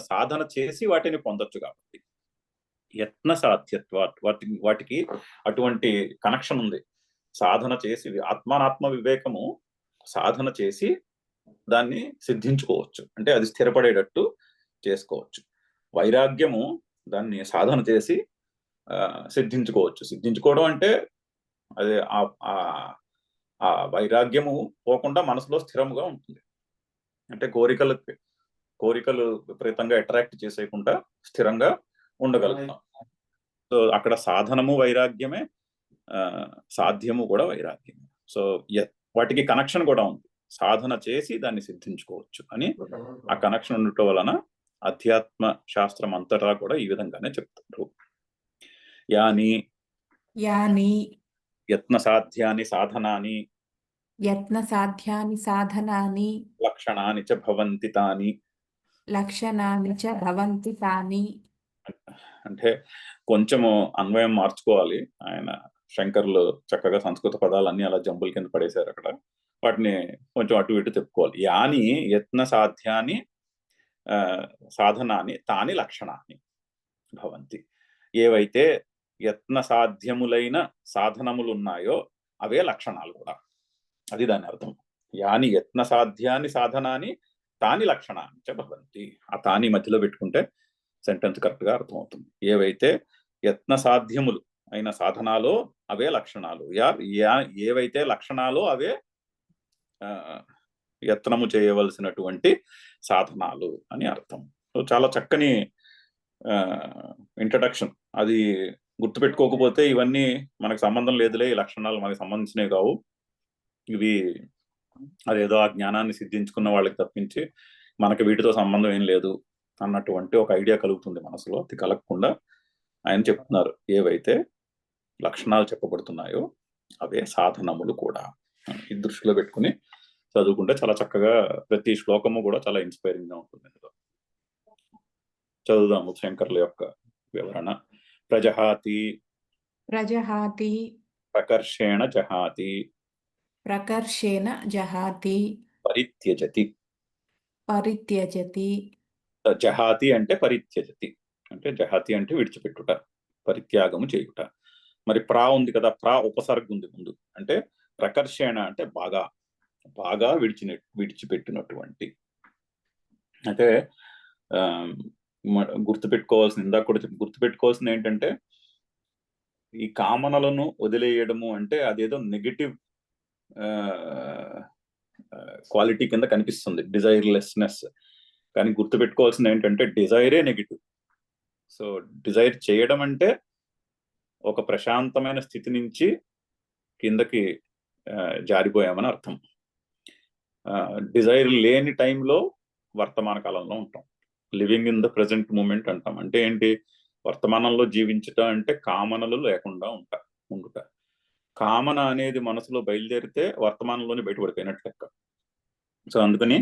సాధన చేసి వాటిని పొందొచ్చు కాబట్టి. యత్న సాధ్యత్వ వాటికి అటువంటి కనెక్షన్ ఉంది. సాధన చేసి ఆత్మానాత్మ వివేకము సాధన చేసి దాన్ని సిద్ధించుకోవచ్చు, అంటే అది స్థిరపడేటట్టు చేసుకోవచ్చు. వైరాగ్యము దాన్ని సాధన చేసి సిద్ధించుకోవచ్చు. సిద్ధించుకోవడం అంటే అది ఆ వైరాగ్యము పోకుండా మనసులో స్థిరముగా ఉంటుంది. అంటే కోరికలు విపరీతంగా అట్రాక్ట్ చేసేయకుండా స్థిరంగా ఉండగలుగుతాం. సో అక్కడ సాధనము వైరాగ్యమే, సాధ్యము కూడా వైరాగ్యమే. సో వాటికి కనెక్షన్ కూడా ఉంది. సాధన చేసి దాన్ని సిద్ధించుకోవచ్చు అని ఆ కనెక్షన్ ఉండటం వలన అధ్యాత్మ శాస్త్రం అంతటా కూడా ఈ విధంగానే చెప్తారు. యాని యత్న సాధ్యాని సాధనాని లక్షణాని చ భవంతి తాని. అంటే కొంచెము అన్వయం మార్చుకోవాలి. ఆయన శంకర్లు చక్కగా సంస్కృత పదాలన్నీ అలా జంబుల కింద పడేశారు అక్కడ. వాటిని కొంచెం అటు ఇటు చెప్పుకోవాలి. యాని యత్న సాధ్యాని సాధనాని తాని లక్షణాన్ని భవంతి. ఏవైతే యత్న సాధ్యములైన సాధనములు ఉన్నాయో అవే లక్షణాలు కూడా. అది దాని అర్థం. యాని యత్న సాధ్యాని సాధనాని తాని లక్షణాన్ని చ భవంతి. ఆ తాని మధ్యలో పెట్టుకుంటే సెంటెన్స్ కరెక్ట్ గా అర్థమవుతుంది. ఏవైతే యత్న సాధ్యములు అయిన సాధనాలో అవే లక్షణాలు. ఏవైతే లక్షణాలు అవే యత్నము చేయవలసినటువంటి సాధనాలు అని అర్థం. సో చాలా చక్కని ఇంట్రడక్షన్. అది గుర్తుపెట్టుకోకపోతే ఇవన్నీ మనకు సంబంధం లేదులే, ఈ లక్షణాలు మనకు సంబంధించినవి కావు, ఇవి అదేదో ఆ జ్ఞానాన్ని సిద్ధించుకున్న వాళ్ళకి తప్పించి మనకి వీటితో సంబంధం ఏం లేదు అన్నటువంటి ఒక ఐడియా కలుగుతుంది మనసులో. అది కలగకుండా ఆయన చెప్తున్నారు ఏవైతే లక్షణాలు చెప్పబడుతున్నాయో అవే సాధనములు కూడా. ఈ దృష్టిలో పెట్టుకుని చదువుకుంటే చాలా చక్కగా ప్రతి శ్లోకము కూడా చాలా ఇన్స్పైరింగ్ గా ఉంటుంది. చదువుదాము శంకర్ల యొక్క వివరణ. ప్రజహాతి ప్రకర్షేణ జహాతి పరిత్యజతి. జహాతి అంటే పరిత్యజతి, అంటే జహాతి అంటే విడిచిపెట్టుట, పరిత్యాగము చేయుట. మరి ప్రా ఉంది కదా, ప్రా ఉపసర్గ ఉంది ముందు. అంటే ప్రకర్షేణ అంటే బాగా విడిచిపెట్టినటువంటి. అంటే గుర్తుపెట్టుకోవాల్సింది, ఇందాక కూడా గుర్తుపెట్టుకోవాల్సింది ఏంటంటే ఈ కామనలను వదిలేయడము అంటే అదేదో నెగటివ్ క్వాలిటీ కింద కనిపిస్తుంది, డిజైర్లెస్నెస్. కానీ గుర్తుపెట్టుకోవాల్సింది ఏంటంటే డిజైరే నెగిటివ్. సో డిజైర్ చేయడం అంటే ఒక ప్రశాంతమైన స్థితి నుంచి కిందకి జారిపోయామని అర్థం. డిజైర్ లేని టైంలో వర్తమాన కాలంలో ఉంటాం, living in the present moment అంటాం. అంటే ఏంటి? వర్తమానంలో జీవించటం అంటే కామనలు లేకుండా ఉండుట. కామన అనేది మనసులో బయలుదేరితే వర్తమానంలోనే బయటపడిపోయినట్లు లెక్క. సో అందుకని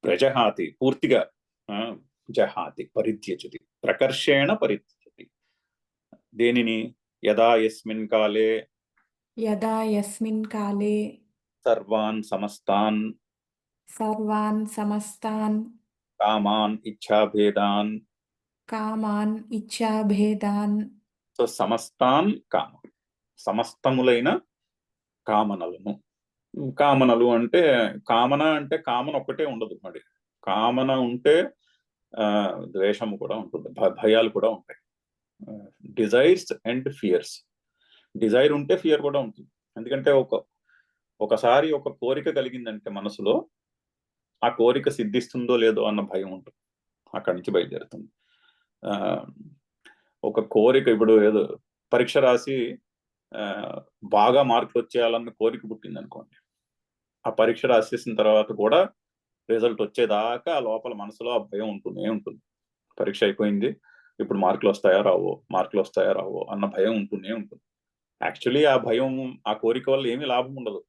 ప్రజహాతి పూర్తిగా, జహాతి పరిత్యజతి, ప్రకర్షేణ పరిత్యజతి. దేనిని? యదా యస్మిన్ కాలే సర్వాన్ సమస్తాన్ కామాన్ ఇచ్ఛాభేదాన్. సో సమస్తాన్ సమస్తములైన కామనలు అంటే కామన ఒక్కటే ఉండదు. మరి కామన ఉంటే ద్వేషము కూడా ఉంటుంది, భయాలు కూడా ఉంటాయి. Desires and fears. డిజైర్ ఉంటే ఫియర్ కూడా ఉంటుంది. ఎందుకంటే ఒకసారి ఒక కోరిక కలిగిందంటే మనసులో ఆ కోరిక సిద్ధిస్తుందో లేదో అన్న భయం ఉంటుంది, అక్కడి నుంచి బయలుదేరుతుంది. ఒక కోరిక, ఇప్పుడు ఏదో పరీక్ష రాసి బాగా మార్కులు వచ్చేయాలన్న కోరిక పుట్టింది అనుకోండి, ఆ పరీక్ష రాసేసిన తర్వాత కూడా రిజల్ట్ వచ్చేదాకా లోపల మనసులో ఆ భయం ఉంటూనే ఉంటుంది. పరీక్ష అయిపోయింది, ఇప్పుడు మార్కులు వస్తాయా రావో అన్న భయం ఉంటూనే ఉంటుంది. యాక్చువల్లీ ఆ భయం, ఆ కోరిక వల్ల ఏమీ లాభం ఉండదు.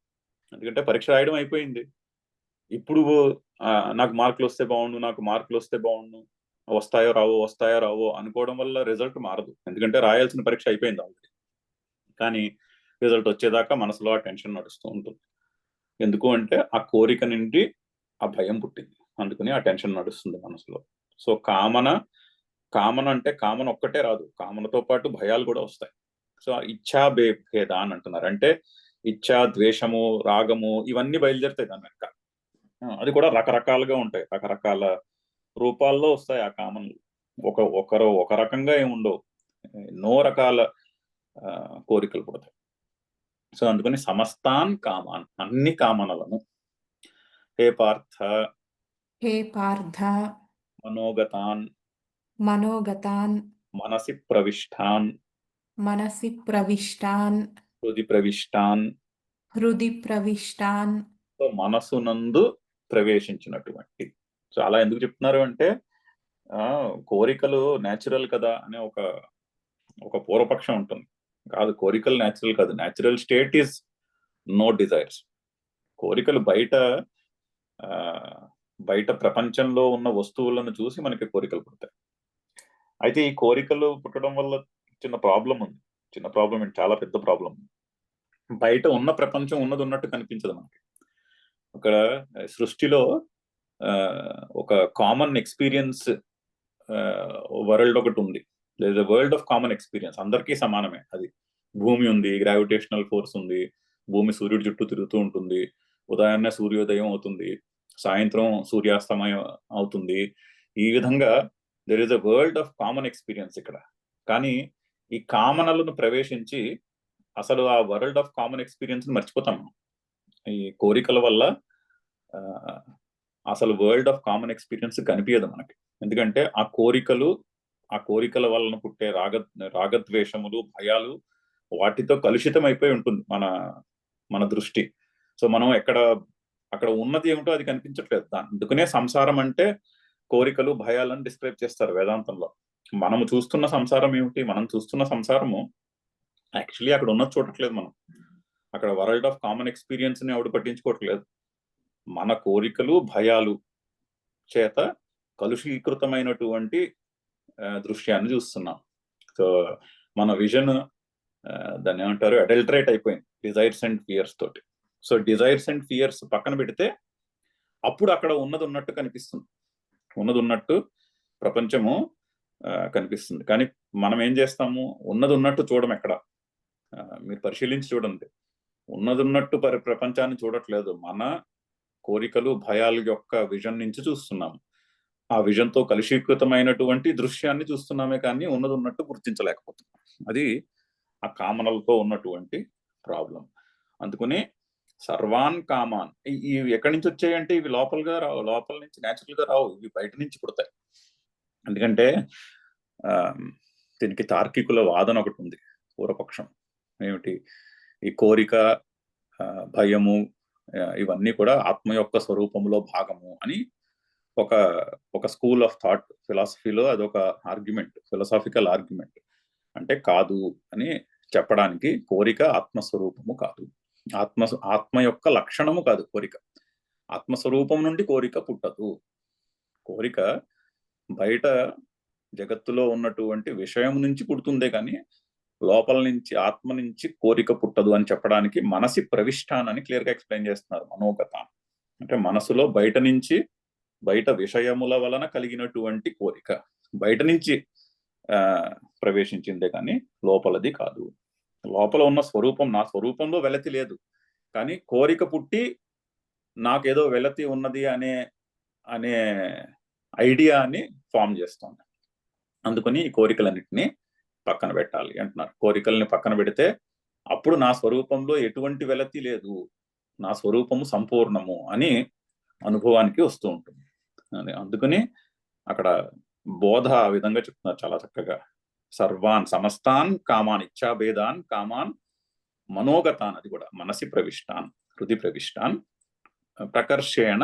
ఎందుకంటే పరీక్ష రాయడం అయిపోయింది, ఇప్పుడు నాకు మార్కులు వస్తే బాగుండు, వస్తాయో రావో అనుకోవడం వల్ల రిజల్ట్ మారదు. ఎందుకంటే రాయాల్సిన పరీక్ష అయిపోయింది ఆల్రెడీ. కానీ రిజల్ట్ వచ్చేదాకా మనసులో ఆ టెన్షన్ నడుస్తూ ఉంటుంది. ఎందుకు అంటే ఆ కోరిక నుండి ఆ భయం పుట్టింది. అందుకని ఆ టెన్షన్ నడుస్తుంది మనసులో. సో కామన అంటే కామన ఒక్కటే రాదు, కామనతో పాటు భయాలు కూడా వస్తాయి. సో ఇచ్ఛా భేద అని అంటున్నారు. అంటే ఇచ్ఛ, ద్వేషము, రాగము ఇవన్నీ బయలుదేరుతాయి దాని వెనక. అది కూడా రకరకాలుగా ఉంటాయి, రకరకాల రూపాల్లో వస్తాయి ఆ కామనలు. ఒకరు ఒక రకంగా ఏమి ఉండవు, ఎన్నో రకాల కోరికలు పుడతాయి. సో అందుకని సమస్తాన్ కామాన్, అన్ని కామనలను. హే పార్థ హే పార్థ మనోగతాన్ మనోగతాన్ మనసి ప్రవిష్టాన్ మనసి ప్రవిష్టాన్ హృది ప్రవిష్టాన్. హృది ప్రవిష్టాన్. సో మనసునందు ప్రవేశించినటువంటి. సో అలా ఎందుకు చెప్తున్నారు అంటే కోరికలు నేచురల్ కదా అనే ఒక పూర్వపక్షం ఉంటుంది. కాదు, కోరికలు నేచురల్ కాదు. Natural state is no desires. కోరికలు బయట ప్రపంచంలో ఉన్న వస్తువులను చూసి మనకి కోరికలు పుడతాయి. అయితే ఈ కోరికలు పుట్టడం వల్ల చిన్న ప్రాబ్లం ఉంది. చిన్న ప్రాబ్లం ఏంటి, చాలా పెద్ద ప్రాబ్లం. బయట ఉన్న ప్రపంచం ఉన్నది ఉన్నట్టు కనిపించదు మనకి. అక్కడ సృష్టిలో ఒక కామన్ ఎక్స్పీరియన్స్ వరల్డ్ ఒకటి ఉంది. There is a world of common experience, అందరికీ సమానమే. అది భూమి ఉంది, గ్రావిటేషనల్ ఫోర్స్ ఉంది, భూమి సూర్యుడి చుట్టూ తిరుగుతూ ఉంటుంది, ఉదయాన్నే సూర్యోదయం అవుతుంది, సాయంత్రం సూర్యాస్తమయం అవుతుంది. ఈ విధంగా there is a world of common experience ఇక్కడ. కానీ ఈ కామనలను ప్రవేశించి అసలు ఆ వరల్డ్ ఆఫ్ కామన్ ఎక్స్పీరియన్స్ మర్చిపోతాం. ఈ కోరికల వల్ల అసలు వరల్డ్ ఆఫ్ కామన్ ఎక్స్పీరియన్స్ కనిపించదు మనకి. ఎందుకంటే ఆ కోరికల వలన పుట్టే రాగద్వేషములు, భయాలు, వాటితో కలుషితం అయిపోయి ఉంటుంది మన దృష్టి. సో మనం అక్కడ ఉన్నది ఏమిటో అది కనిపించట్లేదు. అందుకనే సంసారం అంటే కోరికలు, భయాలను డిస్క్రైబ్ చేస్తారు వేదాంతంలో. మనము చూస్తున్న సంసారం ఏమిటి, మనం చూస్తున్న సంసారము యాక్చువల్లీ అక్కడ ఉన్నది చూడట్లేదు మనం. అక్కడ వరల్డ్ ఆఫ్ కామన్ ఎక్స్పీరియన్స్ ని ఎవడు పట్టించుకోవట్లేదు. మన కోరికలు, భయాలు చేత కలుషీకృతమైనటువంటి దృశ్యాన్ని చూస్తున్నాం. సో మన విజన్ దాన్ని ఏమంటారు, అడల్టరేట్ అయిపోయింది డిజైర్స్ అండ్ ఫియర్స్ తోటి. సో డిజైర్స్ అండ్ ఫియర్స్ పక్కన పెడితే అప్పుడు అక్కడ ఉన్నది ఉన్నట్టు కనిపిస్తుంది, ఉన్నది ఉన్నట్టు ప్రపంచము కనిపిస్తుంది. కానీ మనం ఏం చేస్తాము, ఉన్నది ఉన్నట్టు చూడడం. ఎక్కడ మీరు పరిశీలించి చూడండి, ఉన్నది ఉన్నట్టు ప్రపంచాన్ని చూడట్లేదు. మన కోరికలు, భయాల యొక్క విజన్ నుంచి చూస్తున్నాము. ఆ విజన్ తో కలుషీకృతమైనటువంటి దృశ్యాన్ని చూస్తున్నామే కానీ ఉన్నది ఉన్నట్టు గుర్తించలేకపోతున్నాం. అది ఆ కామనలతో ఉన్నటువంటి ప్రాబ్లం. అందుకని సర్వాన్ కామాన్, ఇవి ఎక్కడి నుంచి వచ్చాయంటే ఇవి లోపల నుంచి నేచురల్ గా రావు, ఇవి బయట నుంచి పుడతాయి. ఎందుకంటే దీనికి తార్కికుల వాదన ఒకటి ఉంది, పూర్వపక్షం. ఏమిటి, ఈ కోరిక, భయము ఇవన్నీ కూడా ఆత్మ యొక్క స్వరూపంలో భాగము అని ఒక స్కూల్ ఆఫ్ థాట్, ఫిలాసఫీలో అదొక ఆర్గ్యుమెంట్, ఫిలాసాఫికల్ ఆర్గ్యుమెంట్. అంటే కాదు అని చెప్పడానికి కోరిక ఆత్మస్వరూపము కాదు, ఆత్మ యొక్క లక్షణము కాదు కోరిక. ఆత్మస్వరూపం నుండి కోరిక పుట్టదు. కోరిక బయట జగత్తులో ఉన్నటువంటి విషయం నుంచి పుడుతుందే కానీ లోపల నుంచి, ఆత్మ నుంచి కోరిక పుట్టదు అని చెప్పడానికి మనసి ప్రవిష్టాన్ అని క్లియర్ గా ఎక్స్ప్లెయిన్ చేస్తున్నారు. మనోగత అంటే మనసులో బయట విషయముల వలన కలిగినటువంటి కోరిక బయట నుంచి ప్రవేశించిందే కానీ లోపలది కాదు. లోపల ఉన్న స్వరూపం, నా స్వరూపంలో వెలతి లేదు, కానీ కోరిక పుట్టి నాకేదో వెలతి ఉన్నది అనే ఐడియాని ఫామ్ చేస్తుంది. అందుకని ఈ కోరికలన్నింటినీ పక్కన పెట్టాలి అంటున్నారు. కోరికల్ని పక్కన పెడితే అప్పుడు నా స్వరూపంలో ఎటువంటి వెలతి లేదు, నా స్వరూపము సంపూర్ణము అని అనుభవానికి వస్తూ ఉంటుంది. అందుకని అక్కడ బోధ ఆ విధంగా చెప్తున్నారు చాలా చక్కగా. సర్వాన్ సమస్తాన్ కామాన్, ఇచ్ఛాభేదాన్ కామాన్ మనోగతాన్, అది కూడా మనసి ప్రవిష్టాన్, హృది ప్రవిష్టాన్, ప్రకర్షేణ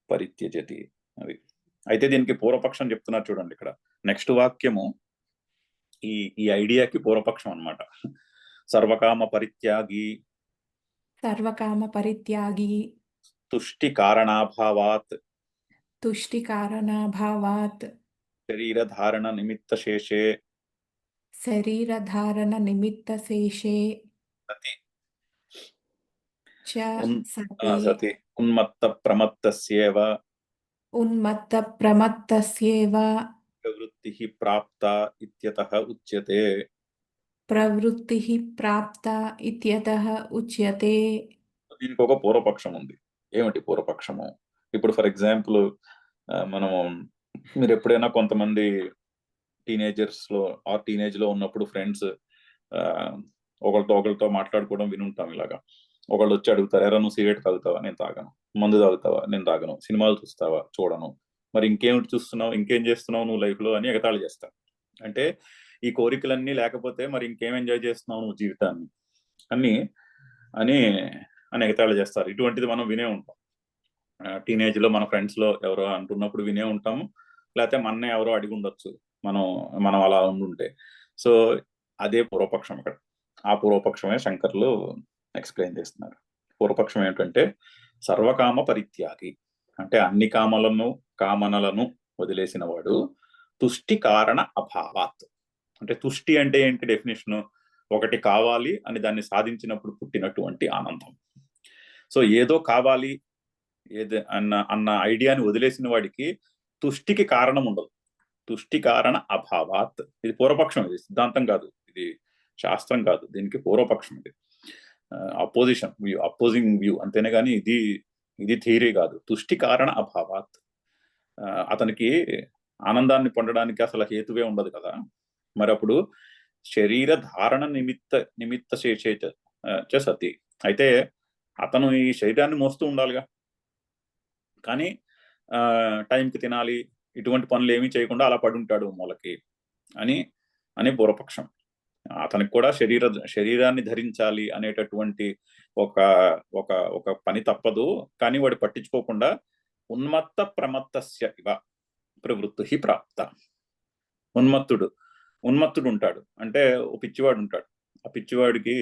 పరిత్యజతి. అది అయితే దీనికి పూర్వపక్షం చెప్తున్నారు చూడండి. ఇక్కడ నెక్స్ట్ వాక్యము ఈ ఐడియాకి పూర్వపక్షం అన్నమాట. సర్వకామ పరిత్యాగి తుష్టి కారణాభావాత్ శరీరధారణ నిమిత్త శేషే సతి ఉన్మత్త ప్రమత్తస్యేవ उन्मत्तप्रमत्तस्येव ప్రవృత్తిః ప్రాప్త ఇత్యతః ఉచ్యతే. प्रवृत्तिः प्राप्ता इत्यतः उच्यते. దీనికి ఒక పూర్వపక్షం ఉంది. ఏమిటి పూర్వపక్షము? ఇప్పుడు ఫర్ ఎగ్జాంపుల్ మనము మీరు ఎప్పుడైనా కొంతమంది టీనేజర్స్ లో టీనేజ్ లో ఉన్నప్పుడు ఫ్రెండ్స్ ఒకరితో మాట్లాడుకోవడం వినుంటాం. ఇలాగా ఒకళ్ళు వచ్చి అడుగుతారు, ఎరా నువ్వు సిగరెట్ తాగుతావా? నేను తాగను. మందు తాగుతావా? నేను తాగను. సినిమాలు చూస్తావా? చూడను. మరి ఇంకేమిటి చూస్తున్నావు, ఇంకేం చేస్తున్నావు నువ్వు లైఫ్ లో అని ఎగతాళి చేస్తావు. అంటే ఈ కోరికలన్నీ లేకపోతే మరి ఇంకేం ఎంజాయ్ చేస్తున్నావు నువ్వు జీవితాన్ని అని అని అని ఎగతాళి చేస్తారు. ఇటువంటిది మనం వినే ఉంటాం. టీనేజ్ లో మన ఫ్రెండ్స్ లో ఎవరో అంటున్నప్పుడు వినే ఉంటాము, లేకపోతే మొన్నే ఎవరో అడిగి ఉండొచ్చు మనం మనం అలా ఉండుంటే. సో అదే పూర్వపక్షం ఇక్కడ. ఆ పూర్వపక్షమే శంకర్లు ఎక్స్ప్లెయిన్ చేస్తున్నారు. పూర్వపక్షం ఏంటంటే సర్వకామ పరిత్యాగి, అంటే అన్ని కామనలను వదిలేసిన వాడు తుష్టి కారణ అభావాత్. అంటే తుష్టి అంటే ఏంటి డెఫినేషన్? ఒకటి కావాలి అని దాన్ని సాధించినప్పుడు పుట్టినటువంటి ఆనందం. సో ఏదో కావాలి ఏదో అన్న ఐడియాని వదిలేసిన వాడికి తుష్టికి కారణం ఉండదు. తుష్టి కారణ అభావాత్. ఇది పూర్వపక్షం, ఇది సిద్ధాంతం కాదు, ఇది శాస్త్రం కాదు, దీనికి పూర్వపక్షం. ఇది అపోజింగ్ వ్యూ అంతేనే కానీ ఇది థియరీ కాదు. తుష్టి కారణ అభావాత్. అతనికి ఆనందాన్ని పొందడానికి అసలు హేతువే ఉండదు కదా. మరి అప్పుడు శరీర ధారణ నిమిత్త శేషేచ సతి. అయితే అతను ఈ శరీరాన్ని మోస్తూ ఉండాలిగా, కానీ టైంకి తినాలి, ఇటువంటి పనులు ఏమీ చేయకుండా అలా పడి ఉంటాడు మూలకి అని పూర్వపక్షం. అతనికి కూడా శరీరాన్ని ధరించాలి అనేటటువంటి ఒక ఒక ఒక పని తప్పదు, కానీ వాడు పట్టించుకోకుండా ఉన్మత్త ప్రమత్తస్య ఇవ ప్రవృత్తి ప్రాప్త. ఉన్మత్తుడు ఉంటాడు అంటే ఓ పిచ్చివాడు ఉంటాడు. ఆ పిచ్చివాడికి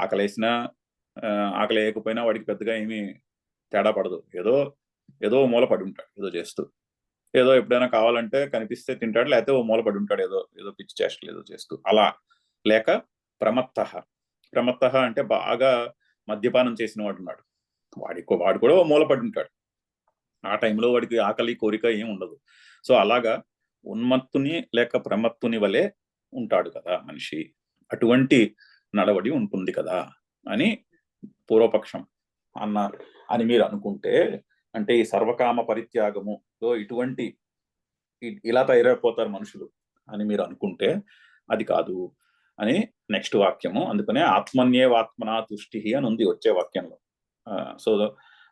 ఆకలేసినా ఆకలి వేయకపోయినా వాడికి పెద్దగా ఏమీ తేడా పడదు. ఏదో మూల పడి ఉంటాడు, ఏదో చేస్తూ, ఏదో ఎప్పుడైనా కావాలంటే కనిపిస్తే తింటాడు, లేకపోతే ఓ మూల పడి ఉంటాడు ఏదో పిచ్చి చేష్టలు ఏదో చేస్తూ అలా. లేక ప్రమత్త అంటే బాగా మద్యపానం చేసిన వాడు ఉన్నాడు, వాడు కూడా ఓ మూల పడి ఉంటాడు. ఆ టైంలో వాడికి ఆకలి కోరిక ఏం ఉండదు. సో అలాగా ఉన్మత్తుని లేక ప్రమత్తుని వలె ఉంటాడు కదా మనిషి, అటువంటి నడవడి ఉంటుంది కదా అని పూర్వపక్షం అని మీరు అనుకుంటే, అంటే ఈ సర్వకామ పరిత్యాగములో ఇలా తయారైపోతారు మనుషులు అని మీరు అనుకుంటే అది కాదు అని నెక్స్ట్ వాక్యము. అందుకనే ఆత్మన్యేవాత్మనా తుష్టి అని ఉంది వచ్చే వాక్యంలో. సో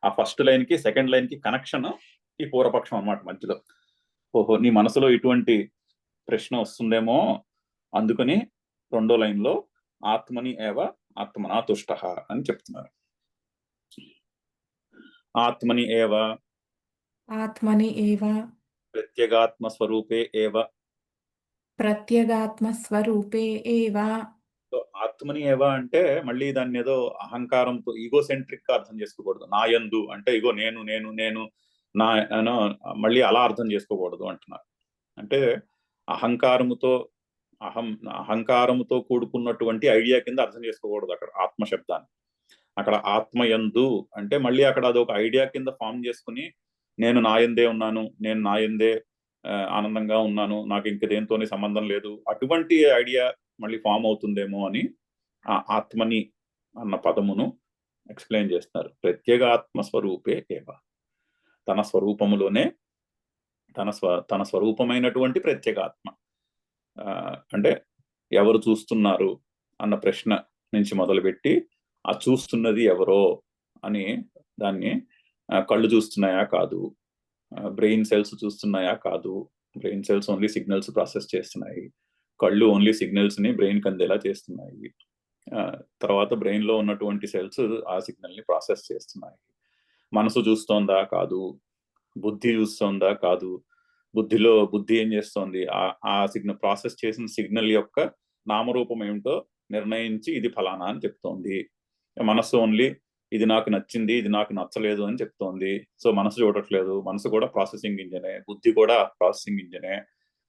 ఆ ఫస్ట్ లైన్ కి సెకండ్ లైన్ కి కనెక్షన్ ఈ పూర్వపక్షం అన్నమాట మధ్యలో. ఓహో, నీ మనసులో ఇటువంటి ప్రశ్న వస్తుందేమో అందుకని రెండో లైన్ లో ఆత్మని ఏవ ఆత్మనా తుష్ట అని చెప్తున్నారు. ఆత్మని ఏవ ప్రత్యేగాత్మ స్వరూపే ఏవ. ఆత్మని ఏవ అంటే మళ్ళీ దాన్ని ఏదో అహంకారంతో ఈగోసెంట్రిక్ గా అర్థం చేసుకోకూడదు. నా యందు అంటే ఇగో నేను మళ్ళీ అలా అర్థం చేసుకోకూడదు అంటున్నారు. అంటే అహంకారముతో కూడుకున్నటువంటి ఐడియా కింద అర్థం చేసుకోకూడదు అక్కడ ఆత్మ శబ్దాన్ని. అక్కడ ఆత్మయందు అంటే మళ్ళీ అక్కడ అదొక ఐడియా కింద ఫామ్ చేసుకుని నేను నాయందే ఉన్నాను, నేను నాయందే ఆనందంగా ఉన్నాను, నాకు ఇంక దేంతోనే సంబంధం లేదు, అటువంటి ఐడియా మళ్ళీ ఫామ్ అవుతుందేమో అని ఆ ఆత్మని అన్న పదమును ఎక్స్ప్లెయిన్ చేస్తున్నారు. ప్రత్యేక ఆత్మ స్వరూపే ఏవ, తన స్వరూపములోనే తన స్వరూపమైనటువంటి ప్రత్యేగాత్మ. అంటే ఎవరు చూస్తున్నారు అన్న ప్రశ్న నుంచి మొదలుపెట్టి ఆ చూస్తున్నది ఎవరో అని దాన్ని కళ్ళు చూస్తున్నాయా కాదు, బ్రెయిన్ సెల్స్ చూస్తున్నాయా కాదు, brain cells only signals process చేస్తున్నాయి, కళ్ళు ఓన్లీ సిగ్నల్స్ ని బ్రెయిన్ కందేలా చేస్తున్నాయి, తర్వాత బ్రెయిన్ లో ఉన్నటువంటి సెల్స్ ఆ సిగ్నల్ ని ప్రాసెస్ చేస్తున్నాయి. మనసు చూస్తోందా కాదు, బుద్ధి చూస్తోందా కాదు, బుద్ధి ఏం చేస్తోంది, ఆ సిగ్నల్ ప్రాసెస్ చేసిన సిగ్నల్ యొక్క నామరూపం ఏమిటో నిర్ణయించి ఇది ఫలానా అని చెప్తోంది. మనసు ఓన్లీ ఇది నాకు నచ్చింది, ఇది నాకు నచ్చలేదు అని చెప్తోంది. సో మనసు చూడట్లేదు, మనసు కూడా ప్రాసెసింగ్ ఇంజనే, బుద్ధి కూడా ప్రాసెసింగ్ ఇంజనే,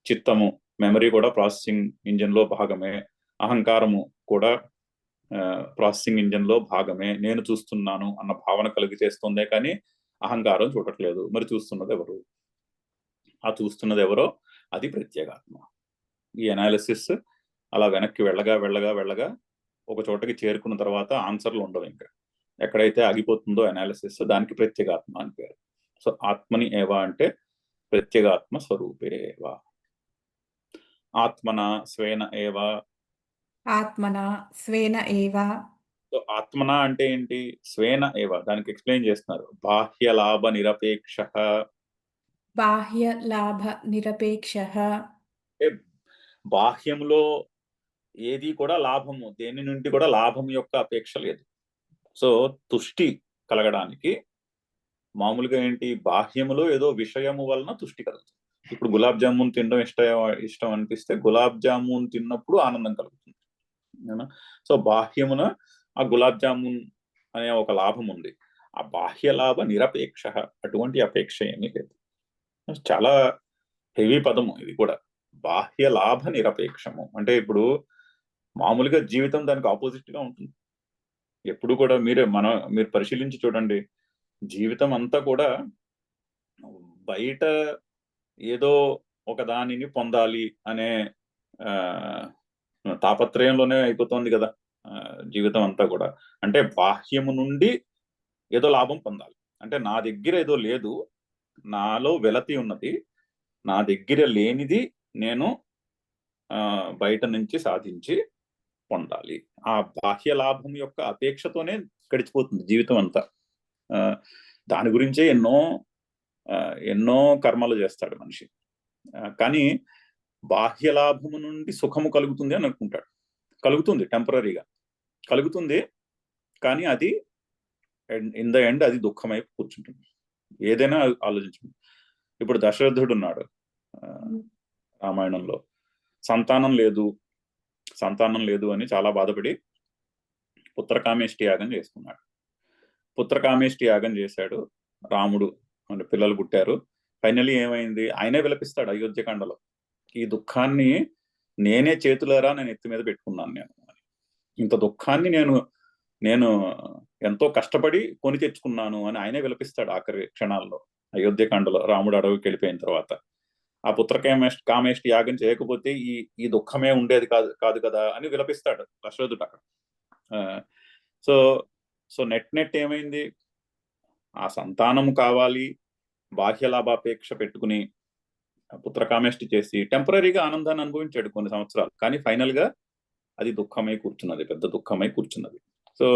చిత్తము మెమరీ కూడా ప్రాసెసింగ్ ఇంజన్ లో భాగమే, అహంకారము కూడా ప్రాసెసింగ్ ఇంజిన్ లో భాగమే, నేను చూస్తున్నాను అన్న భావన కలిగి చేస్తుందే కానీ అహంకారం చూడట్లేదు. మరి చూస్తున్నది ఎవరు? ఆ చూస్తున్నది ఎవరో అది ప్రత్యేగాత్మ. ఈ అనాలిసిస్ అలా వెనక్కి వెళ్ళగా వెళ్ళగా వెళ్ళగా ఒక చోటకి చేరుకున్న తర్వాత ఆన్సర్లు ఉండవు. ఇంకా ఎక్కడైతే ఆగిపోతుందో అనాలిసిస్ దానికి ప్రత్యేగాత్మ అని పేరు. సో ఆత్మని ఏవా అంటే ప్రత్యేగాత్మ స్వరూపే ఏవా. ఆత్మన స్వేన ఏవా. ఆత్మన స్వేన ఏవ. సో ఆత్మన అంటే ఏంటి? స్వేన ఏవా. దానికి ఎక్స్ప్లెయిన్ చేస్తున్నారు. బాహ్య లాభ నిరపేక్ష. బాహ్య లాభ నిరపేక్ష. అంటే బాహ్యంలో ఏది కూడా లాభము, దేని నుండి కూడా లాభం యొక్క అపేక్ష లేదు. సో తుష్టి కలగడానికి మామూలుగా ఏంటి, బాహ్యములో ఏదో విషయము వలన తుష్టి కలుగుతుంది. ఇప్పుడు గులాబ్ జామున్ తినడం ఇష్టం అనిపిస్తే గులాబ్ జామున్ తిన్నప్పుడు ఆనందం కలుగుతుంది. సో బాహ్యమున ఆ గులాబ్ జామున్ అనే ఒక లాభం ఉంది. ఆ బాహ్య లాభ నిరపేక్ష, అటువంటి అపేక్ష ఏమీ లేదు. చాలా హెవీ పదము ఇది కూడా. బాహ్య లాభ నిరపేక్షము అంటే ఇప్పుడు మామూలుగా జీవితం దానికి ఆపోజిట్ గా ఉంటుంది. ఎప్పుడు కూడా మీరు పరిశీలించి చూడండి. జీవితం అంతా కూడా బయట ఏదో ఒక దానిని పొందాలి అనే తాపత్రయంలోనే అయిపోతుంది కదా జీవితం అంతా కూడా. అంటే బాహ్యము నుండి ఏదో లాభం పొందాలి. అంటే నా దగ్గర ఏదో లేదు, నాలో వెలతి ఉన్నది, నా దగ్గర లేనిది నేను బయట నుంచి సాధించి పొందాలి. ఆ బాహ్య లాభం యొక్క అపేక్షతోనే గడిచిపోతుంది జీవితం అంతా. దాని గురించే ఎన్నో కర్మలు చేస్తాడు మనిషి. కానీ బాహ్య లాభము నుండి సుఖము కలుగుతుంది అని అనుకుంటాడు. కలుగుతుంది, టెంపరీగా కలుగుతుంది, కానీ అది ఇన్ ద ఎండ్ అది దుఃఖమై కూర్చుంటుంది. ఏదైనా ఆలోచించండి. ఇప్పుడు దశరథుడు ఉన్నాడు రామాయణంలో. సంతానం లేదు అని చాలా బాధపడి పుత్రకామేష్టి యాగం చేసుకున్నాడు. పుత్రకామేష్టి యాగం చేశాడు. రాముడు అంటే పిల్లలు పుట్టారు. ఫైనలీ ఏమైంది? ఆయనే విలపిస్తాడు అయోధ్యకాండలో, ఈ దుఃఖాన్ని నేనే చేతులారా నేను ఎత్తి మీద పెట్టుకున్నాను. ఇంత దుఃఖాన్ని నేను ఎంతో కష్టపడి కొని తెచ్చుకున్నాను అని ఆయనే విలపిస్తాడు ఆఖరి క్షణాల్లో అయోధ్యకాండలో. రాముడు అడవికి వెళ్ళిపోయిన తర్వాత ఆ కామేష్టి యాగం చేయకపోతే ఈ దుఃఖమే ఉండేది కాదు కదా అని విలపిస్తాడు దశరథుడు అక్కడ. సో నెట్ ఏమైంది? ఆ సంతానం కావాలి, బాహ్య లాభాపేక్ష పెట్టుకుని పుత్రకామేష్టి చేసి టెంపరీగా ఆనందాన్ని అనుభవించాడు కొన్ని సంవత్సరాలు. కానీ ఫైనల్ గా అది దుఃఖమై కూర్చున్నది, పెద్ద దుఃఖమై కూర్చున్నది. సో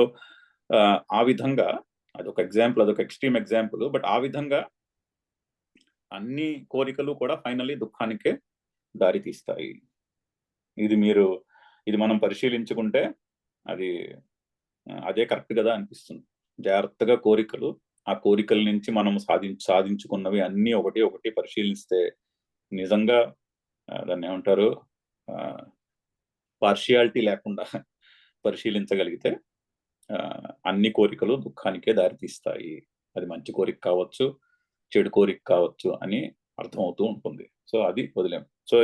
ఆ విధంగా అదొక ఎగ్జాంపుల్, అదొక ఎక్స్ట్రీమ్ ఎగ్జాంపుల్. బట్ ఆ విధంగా అన్ని కోరికలు కూడా ఫైనల్లీ దుఃఖానికే దారి తీస్తాయి. ఇది మనం పరిశీలించుకుంటే అదే కరెక్ట్ కదా అనిపిస్తుంది. జాగ్రత్తగా ఆ కోరికల నుంచి మనం సాధించుకున్నవి అన్ని ఒకటి పరిశీలిస్తే నిజంగా దాన్ని ఏమంటారు, పార్షియాలిటీ లేకుండా పరిశీలించగలిగితే అన్ని కోరికలు దుఃఖానికే దారితీస్తాయి. అది మంచి కోరిక కావచ్చు, చెడు కోరిక కావచ్చు అని అర్థమవుతూ ఉంటుంది. సో అది వదిలేం. సో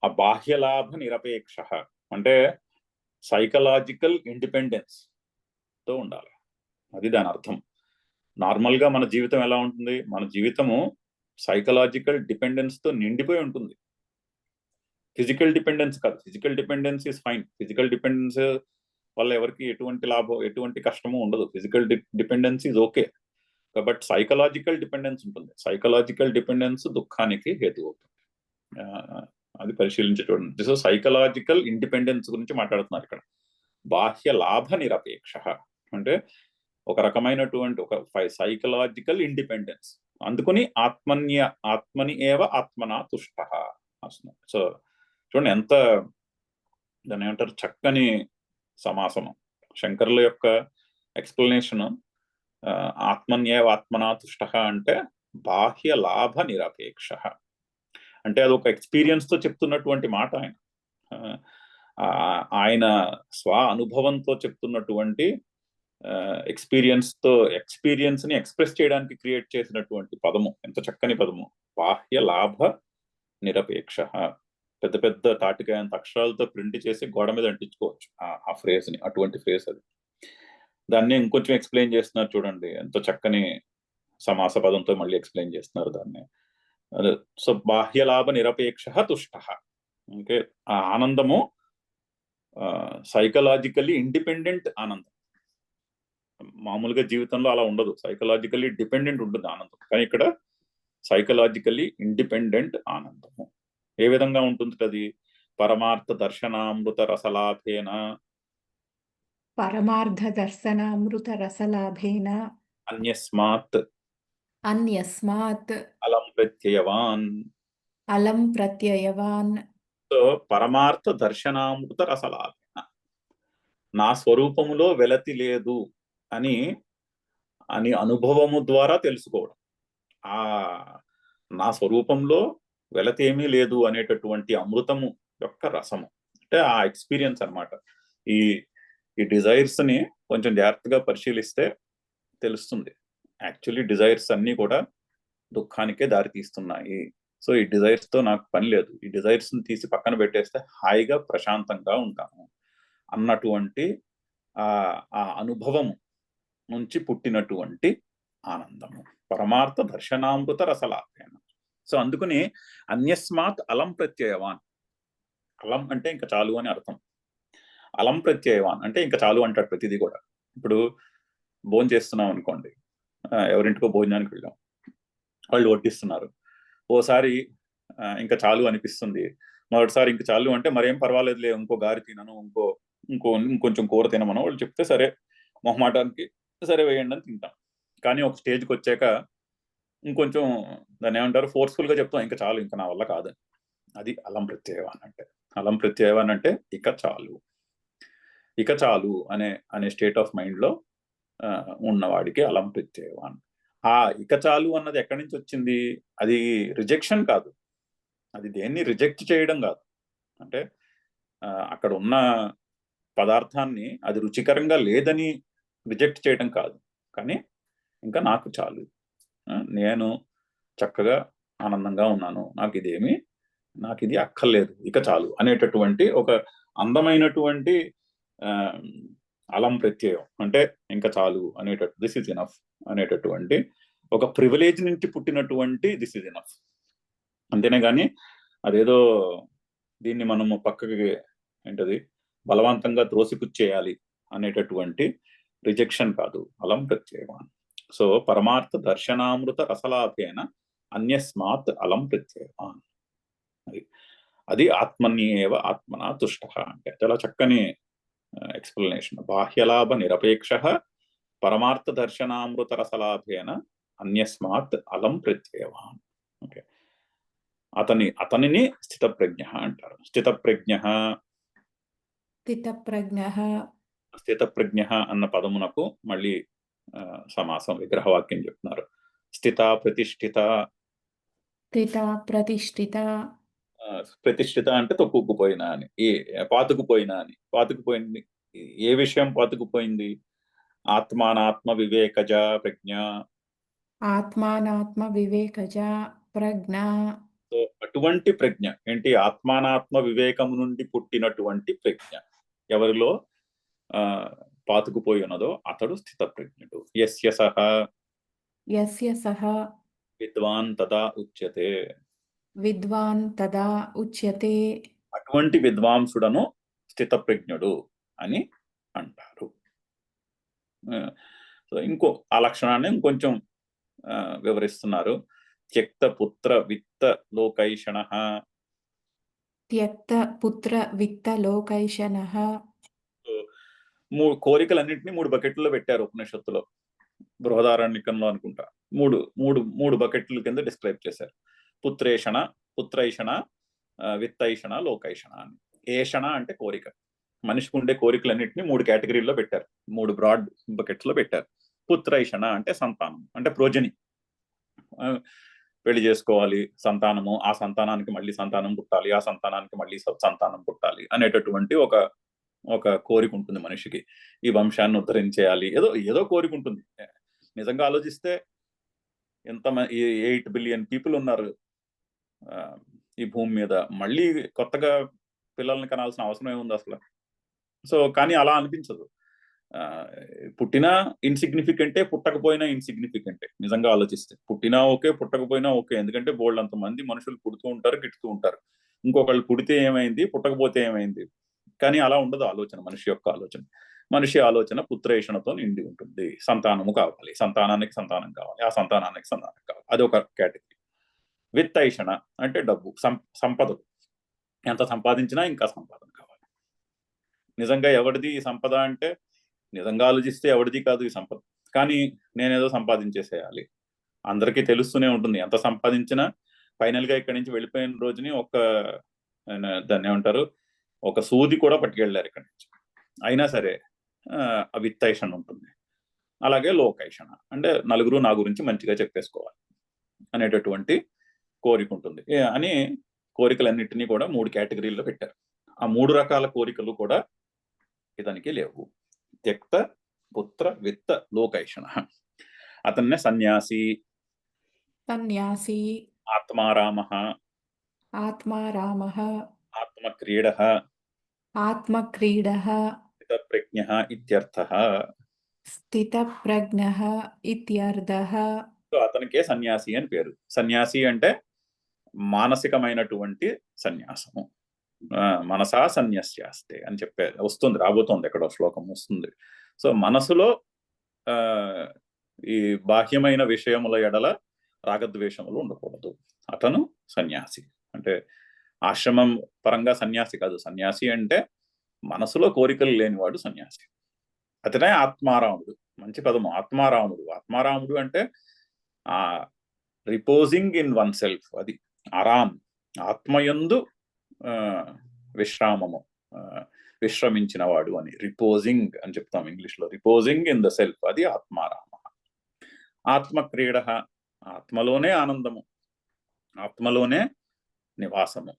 ఆ బాహ్య లాభ నిరపేక్ష అంటే సైకలాజికల్ ఇండిపెండెన్స్ తో ఉండాలి, అది దాని అర్థం. నార్మల్ గా మన జీవితం ఎలా ఉంటుంది? మన జీవితము సైకలాజికల్ డిపెండెన్స్ తో నిండిపోయి ఉంటుంది. ఫిజికల్ డిపెండెన్స్ కాదు. Physical dependence is fine. Physical dependence వల్ల ఎవరికి ఎటువంటి లాభం, ఎటువంటి కష్టము ఉండదు. Physical dependence is okay. But psychological dependence ఉంటుంది. సైకలాజికల్ డిపెండెన్స్ దుఃఖానికి హేతు అవుతుంది. అది పరిశీలించి చూడండి. సో సైకలాజికల్ ఇండిపెండెన్స్ గురించి మాట్లాడుతున్నారు ఇక్కడ. బాహ్య లాభ నిరపేక్ష అంటే ఒక రకమైనటువంటి ఒక సైకలాజికల్ ఇండిపెండెన్స్. అందుకని ఆత్మని ఏవ ఆత్మనా తుష్ట. సో చూడండి ఎంత దాన్ని ఏమంటారు, చక్కని సమాసము. శంకరుల యొక్క ఎక్స్ప్లెనేషన్ ఆత్మన్యేవ ఆత్మనా తుష్ట అంటే బాహ్య లాభ నిరపేక్ష అంటే అదొక ఎక్స్పీరియన్స్ తో చెప్తున్నటువంటి మాట. ఆయన స్వ అనుభవంతో చెప్తున్నటువంటి ఎక్స్పీరియన్స్ ని ఎక్స్ప్రెస్ చేయడానికి క్రియేట్ చేసినటువంటి పదము. ఎంత చక్కని పదము, బాహ్య లాభ నిరపేక్ష. పెద్ద పెద్ద తాటికాయంత అక్షరాలతో ప్రింట్ చేసి గోడ మీద అంటించుకోవచ్చు ఆ ఫ్రేజ్ ని. అటువంటి ఫ్రేజ్ అది. దాన్ని ఇంకొంచెం ఎక్స్ప్లెయిన్ చేస్తున్నారు చూడండి, ఎంతో చక్కని సమాస పదంతో మళ్ళీ ఎక్స్ప్లెయిన్ చేస్తున్నారు దాన్ని. సో బాహ్యలాభ నిరపేక్ష తుష్ట. ఓకే, ఆ ఆనందము సైకలాజికల్లీ ఇండిపెండెంట్ ఆనందం. మామూలుగా జీవితంలో అలా ఉండదు, సైకలాజికల్లీ డిపెండెంట్ ఉంటుంది ఆనందం. కానీ ఇక్కడ సైకలాజికల్లీ ఇండిపెండెంట్ ఆనందము. ఏ విధంగా ఉంటుంది అది? పరమార్థ దర్శనామృత రసలాభేన పరమార్థ దర్శనామృత రసలాభేన అన్యస్మాత్ అన్యస్మాత్ అలం ప్రత్యయవాన్. అలం ప్రత్యయవాన్. సో పరమార్థ దర్శనామృత రసలాభేన, నా స్వరూపములో వెలతి లేదు అని అనుభవము ద్వారా తెలుసుకోవడం. ఆ నా స్వరూపంలో వెలతి ఏమీ లేదు అనేటటువంటి అమృతము యొక్క రసము అంటే ఆ ఎక్స్పీరియన్స్ అన్నమాట. ఈ డిజైర్స్ ని కొంచెం జాగ్రత్తగా పరిశీలిస్తే తెలుస్తుంది. యాక్చువల్లీ డిజైర్స్ అన్ని కూడా దుఃఖానికే దారి తీస్తున్నాయి. సో ఈ డిజైర్స్ తో నాకు పని లేదు, ఈ డిజైర్స్ ని తీసి పక్కన పెట్టేస్తే హాయిగా ప్రశాంతంగా ఉంటాము అన్నటువంటి ఆ అనుభవము నుంచి పుట్టినటువంటి ఆనందము పరమార్థ దర్శనామృత రసలాభేన. సో అందుకని అన్యస్మాత్ అలం ప్రత్యయవాన్. అలం అంటే ఇంకా చాలు అని అర్థం. అలం ప్రత్యయవాన్ అంటే ఇంకా చాలు అంటాడు ప్రతిదీ కూడా. ఇప్పుడు భోజనం చేస్తున్నాం అనుకోండి, ఎవరింటికో భోజనానికి వెళ్ళాం, వాళ్ళు వడ్డిస్తున్నారు. ఓసారి ఇంకా చాలు అనిపిస్తుంది, మొదటిసారి ఇంకా చాలు అంటే మరేం పర్వాలేదులే, ఇంకో గారి తినను, ఇంకొంచెం కూర తినమను వాళ్ళు చెప్తే సరే మొహమాటానికి సరే వేయండి అని తింటాం. కానీ ఒక స్టేజ్కి వచ్చాక ఇంకొంచెం దాన్ని ఏమంటారు, ఫోర్స్ఫుల్ గా చెప్తాం ఇంకా చాలు, ఇంకా నా వల్ల కాదని. అది అలం ప్రత్యయవాన్ అంటే. అలం ప్రత్యయవాన్ అంటే ఇక చాలు అనే స్టేట్ ఆఫ్ మైండ్ లో ఉన్నవాడికి అలం ప్రత్యయవాన్. ఆ ఇక చాలు అన్నది ఎక్కడి నుంచి వచ్చింది? అది రిజెక్షన్ కాదు, అది దేన్ని రిజెక్ట్ చేయడం కాదు. అంటే అక్కడ ఉన్న పదార్థాన్ని అది రుచికరంగా లేదని రిజెక్ట్ చేయడం కాదు, కానీ ఇంకా నాకు చాలు, నేను చక్కగా ఆనందంగా ఉన్నాను, నాకు ఇది అక్కర్లేదు, ఇక చాలు అనేటటువంటి ఒక అందమైనటువంటి అలం ప్రత్యయం. అంటే ఇంకా చాలు అనేటట్టు, దిస్ ఇస్ ఇనఫ్ అనేటటువంటి ఒక ప్రివిలేజ్ నుంచి పుట్టినటువంటి దిస్ ఇస్ ఇనఫ్. అంతేనే కానీ అదేదో దీన్ని మనము పక్కకి ఏంటది బలవంతంగా త్రోసిపుచ్చేయాలి అనేటటువంటి రిజెక్షన్ కాదు అలం ప్రత్యయవాన్. సో పరమార్థ దర్శనామృత రసలాభేన అన్యస్మాత్ అలం ప్రత్యయవాన్. అది ఆత్మన్యేవ ఆత్మనా తుష్ట అంటే చాలా చక్కని ఎక్స్ప్లెనేషన్. బాహ్యలాభ నిరపేక్ష పరమార్థ దర్శనామృత రసలాభేన అన్యస్మాత్ అలం ప్రత్యయవాన్. ఓకే, అతనిని స్థితప్రజ్ఞ అంటారు. స్థితప్రజ్ఞ అన్న పదమునకు మళ్ళీ సమాసం విగ్రహవాక్యం చెప్తున్నారు. స్థిత ప్రతిష్ఠిత. ప్రతిష్ఠిత అంటే తొక్కుకుపోయినా అని, పాతుకుపోయినా అని. పాతుకుపోయింది ఏ విషయం పాతుకుపోయింది? ఆత్మానాత్మ వివేకజ ప్రజ్ఞ. సో అటువంటి ప్రజ్ఞ ఏంటి? ఆత్మానాత్మ వివేకము నుండి పుట్టినటువంటి ప్రజ్ఞ ఎవరిలో పాతుకుపోయి ఉన్నదో అతడు స్థిత ప్రజ్ఞుడు. యస్య సహ విద్వాన్ తదా ఉచ్యతే. అటువంటి విద్వాంసుడను స్థిత ప్రజ్ఞుడు అని అంటారు. సో ఇంకో ఆ లక్షణాన్ని ఇంకొంచెం వివరిస్తున్నారు. త్యక్త పుత్ర విత్త లోకైషణ. కోరికలన్నింటినీ 3 బకెట్లో పెట్టారు ఉపనిషత్తులో, బృహదారణ్యకంలో అనుకుంటా. మూడు బకెట్ల కింద డిస్క్రైబ్ చేశారు. పుత్రైషణ, విత్తైషణ, లోకైషణ అని. ఏషణ అంటే కోరిక. మనిషికి ఉండే కోరికలన్నింటినీ 3 కేటగిరీల్లో పెట్టారు, 3 బ్రాడ్ బకెట్స్ లో పెట్టారు. పుత్రైషణ అంటే సంతానం, అంటే ప్రోజని, పెళ్లి చేసుకోవాలి, సంతానము, ఆ సంతానానికి మళ్ళీ సంతానం పుట్టాలి, ఆ సంతానానికి మళ్ళీ సంతానం పుట్టాలి అనేటటువంటి ఒక కోరిక ఉంటుంది మనిషికి. ఈ వంశాన్ని ఉద్ధరించేయాలి, ఏదో కోరిక ఉంటుంది. నిజంగా ఆలోచిస్తే 8 బిలియన్ పీపుల్ ఉన్నారు ఈ భూమి మీద. మళ్ళీ కొత్తగా పిల్లల్ని కనాల్సిన అవసరం ఏముంది అసలు? సో కానీ అలా అనిపించదు. పుట్టినా ఇన్సిగ్నిఫికెంటే, పుట్టకపోయినా ఇన్సిగ్నిఫికెంటే. నిజంగా ఆలోచిస్తే పుట్టినా ఓకే, పుట్టకపోయినా ఓకే. ఎందుకంటే బోల్డంత మంది మనుషులు పుడుతూ ఉంటారు, గిట్టుతూ ఉంటారు. ఇంకొకళ్ళు పుడితే ఏమైంది, పుట్టకపోతే ఏమైంది? కానీ అలా ఉండదు ఆలోచన, మనిషి యొక్క ఆలోచన. మనిషి ఆలోచన పుత్రేషణతో నిండి ఉంటుంది. సంతానము కావాలి, సంతానానికి సంతానం కావాలి, ఆ సంతానానికి సంతానం కావాలి. అది ఒక కేటగిరీ. విత్తైషణ అంటే డబ్బు, సంపదలు. ఎంత సంపాదించినా ఇంకా సంపాదన కావాలి. నిజంగా ఎవరిది ఈ సంపద అంటే, నిజంగా ఆలోచిస్తే ఎవరిది కాదు ఈ సంపద. కానీ నేనేదో సంపాదించేసేయాలి. అందరికీ తెలుస్తూనే ఉంటుంది. ఎంత సంపాదించినా ఫైనల్ గా ఇక్కడి నుంచి వెళ్ళిపోయిన రోజుని దాన్ని ఏమంటారు, ఒక సూది కూడా పట్టుకెళ్ళారు ఇక్కడి నుంచి. అయినా సరే విత్తైషణ ఉంటుంది. అలాగే లోకైషణ అంటే నలుగురు నా గురించి మంచిగా చెప్పేసుకోవాలి అనేటటువంటి కోరిక ఉంటుంది అని కోరికలన్నింటినీ కూడా 3 కేటగిరీల్లో పెట్టారు. ఆ 3 రకాల కోరికలు కూడా ఇతనికి లేవు. త్యక్త, పుత్ర, విత్త, లోకైషణ. అతన్నే సన్యాసి, సన్యాసి, ఆత్మారామః, ఆత్మారామః, ఆత్మక్రీడః, ఆత్మక్రీడః, స్థితప్రజ్ఞః ఇత్యర్థః. స్థితప్రజ్ఞః ఇత్యర్థః. సో అతనికే సన్యాసి అని పేరు. సన్యాసి అంటే మానసికమైనటువంటి సన్యాసము. మనసా సన్యస్యాస్తే అని వస్తుంది, రాబోతోంది, ఎక్కడో శ్లోకం వస్తుంది. సో మనసులో ఈ బాహ్యమైన విషయముల ఎడల రాగద్వేషములు ఉండకూడదు. అతను సన్యాసి. అంటే ఆశ్రమం పరంగా సన్యాసి కాదు. సన్యాసి అంటే మనసులో కోరికలు లేనివాడు సన్యాసి. అతనే ఆత్మారాముడు. మంచి పదము, ఆత్మారాముడు. ఆత్మారాముడు అంటే రిపోజింగ్ ఇన్ వన్ సెల్ఫ్. అది ఆరామ్, ఆత్మయందు విశ్రామము, విశ్రమించిన వాడు అని. రిపోజింగ్ అని చెప్తాం ఇంగ్లీష్ లో. రిపోజింగ్ ఇన్ ద సెల్ఫ్, అది ఆత్మారామ. ఆత్మక్రీడ, ఆత్మలోనే ఆనందము, ఆత్మలోనే నివాసము.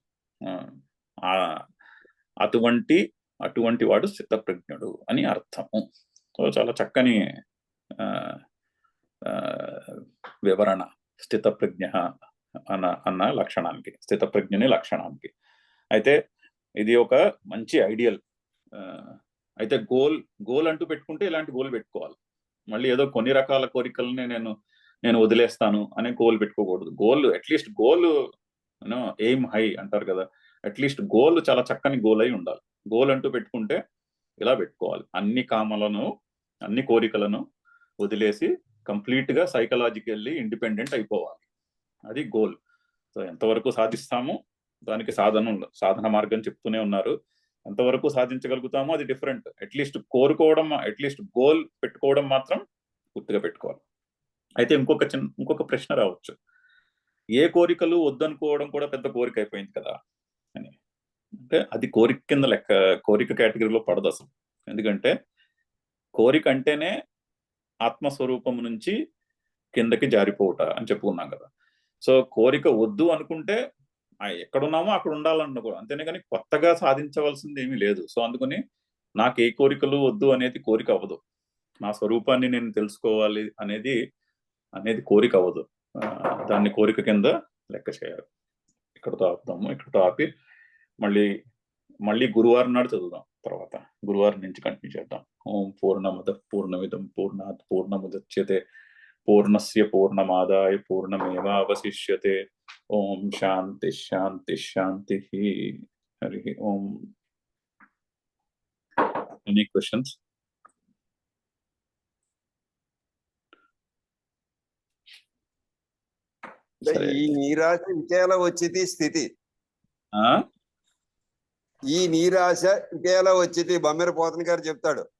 అటువంటి వాడు స్థితప్రజ్ఞుడు అని అర్థము. సో చాలా చక్కని వివరణ స్థితప్రజ్ఞ అన్న లక్షణానికి, స్థితప్రజ్ఞుని లక్షణానికి. అయితే ఇది ఒక మంచి ఐడియల్. అయితే గోల్ అంటూ పెట్టుకుంటే ఇలాంటి గోల్ పెట్టుకోవాలి. మళ్ళీ ఏదో కొన్ని రకాల కోరికలని నేను వదిలేస్తాను అనే గోల్ పెట్టుకోకూడదు. Goal at least goal aim high అంటారు కదా, అట్లీస్ట్ గోల్ చాలా చక్కని గోల్ అయి ఉండాలి. గోల్ అంటూ పెట్టుకుంటే ఇలా పెట్టుకోవాలి. అన్ని కామలను, అన్ని కోరికలను వదిలేసి కంప్లీట్ గా సైకలాజికల్లీ ఇండిపెండెంట్ అయిపోవాలి. అది గోల్. సో ఎంతవరకు సాధిస్తామో దానికి సాధన మార్గం చెప్తూనే ఉన్నారు. ఎంతవరకు సాధించగలుగుతామో అది డిఫరెంట్. అట్లీస్ట్ కోరుకోవడం, అట్లీస్ట్ గోల్ పెట్టుకోవడం మాత్రం పూర్తిగా పెట్టుకోవాలి. అయితే ఇంకొక ప్రశ్న రావచ్చు, ఏ కోరికలు వద్దనుకోవడం కూడా పెద్ద కోరిక అయిపోయింది కదా అని. అంటే అది కోరిక కింద లెక్క, కోరిక కేటగిరీలో పడదు అసలు. ఎందుకంటే కోరిక అంటేనే ఆత్మస్వరూపం నుంచి కిందకి జారిపోవుట అని చెప్పుకున్నాం కదా. సో కోరిక వద్దు అనుకుంటే ఎక్కడున్నామో అక్కడ ఉండాలనుకో, అంతేనే కానీ కొత్తగా సాధించవలసింది ఏమీ లేదు. సో అందుకని నాకు ఏ కోరికలు వద్దు అనేది కోరిక అవ్వదు. నా స్వరూపాన్ని నేను తెలుసుకోవాలి అనేది కోరిక అవ్వదు. దాన్ని కోరిక కింద లెక్క చేయాలి. ఇక్కడతో ఆపుదాము. ఇక్కడతో ఆపి మళ్ళీ గురువారం నాడు చదువుదాం. తర్వాత గురువారం నుంచి కంటిన్యూ చేద్దాం. ఓం పూర్ణమద పూర్ణమిదం పూర్ణాత్ పూర్ణముదచ్యతే పూర్ణస్య పూర్ణమాదాయ పూర్ణమేవావశిష్యతే. ఓం శాంతి శాంతి శాంతి. హరి ఓం. Any questions? ఈ నీరాశ ఇంకేలా వచ్చింది స్థితి? ఈ నీరాశ ఇంకేలా వచ్చింది? బమ్మెర పోతన్ గారు చెప్తాడు.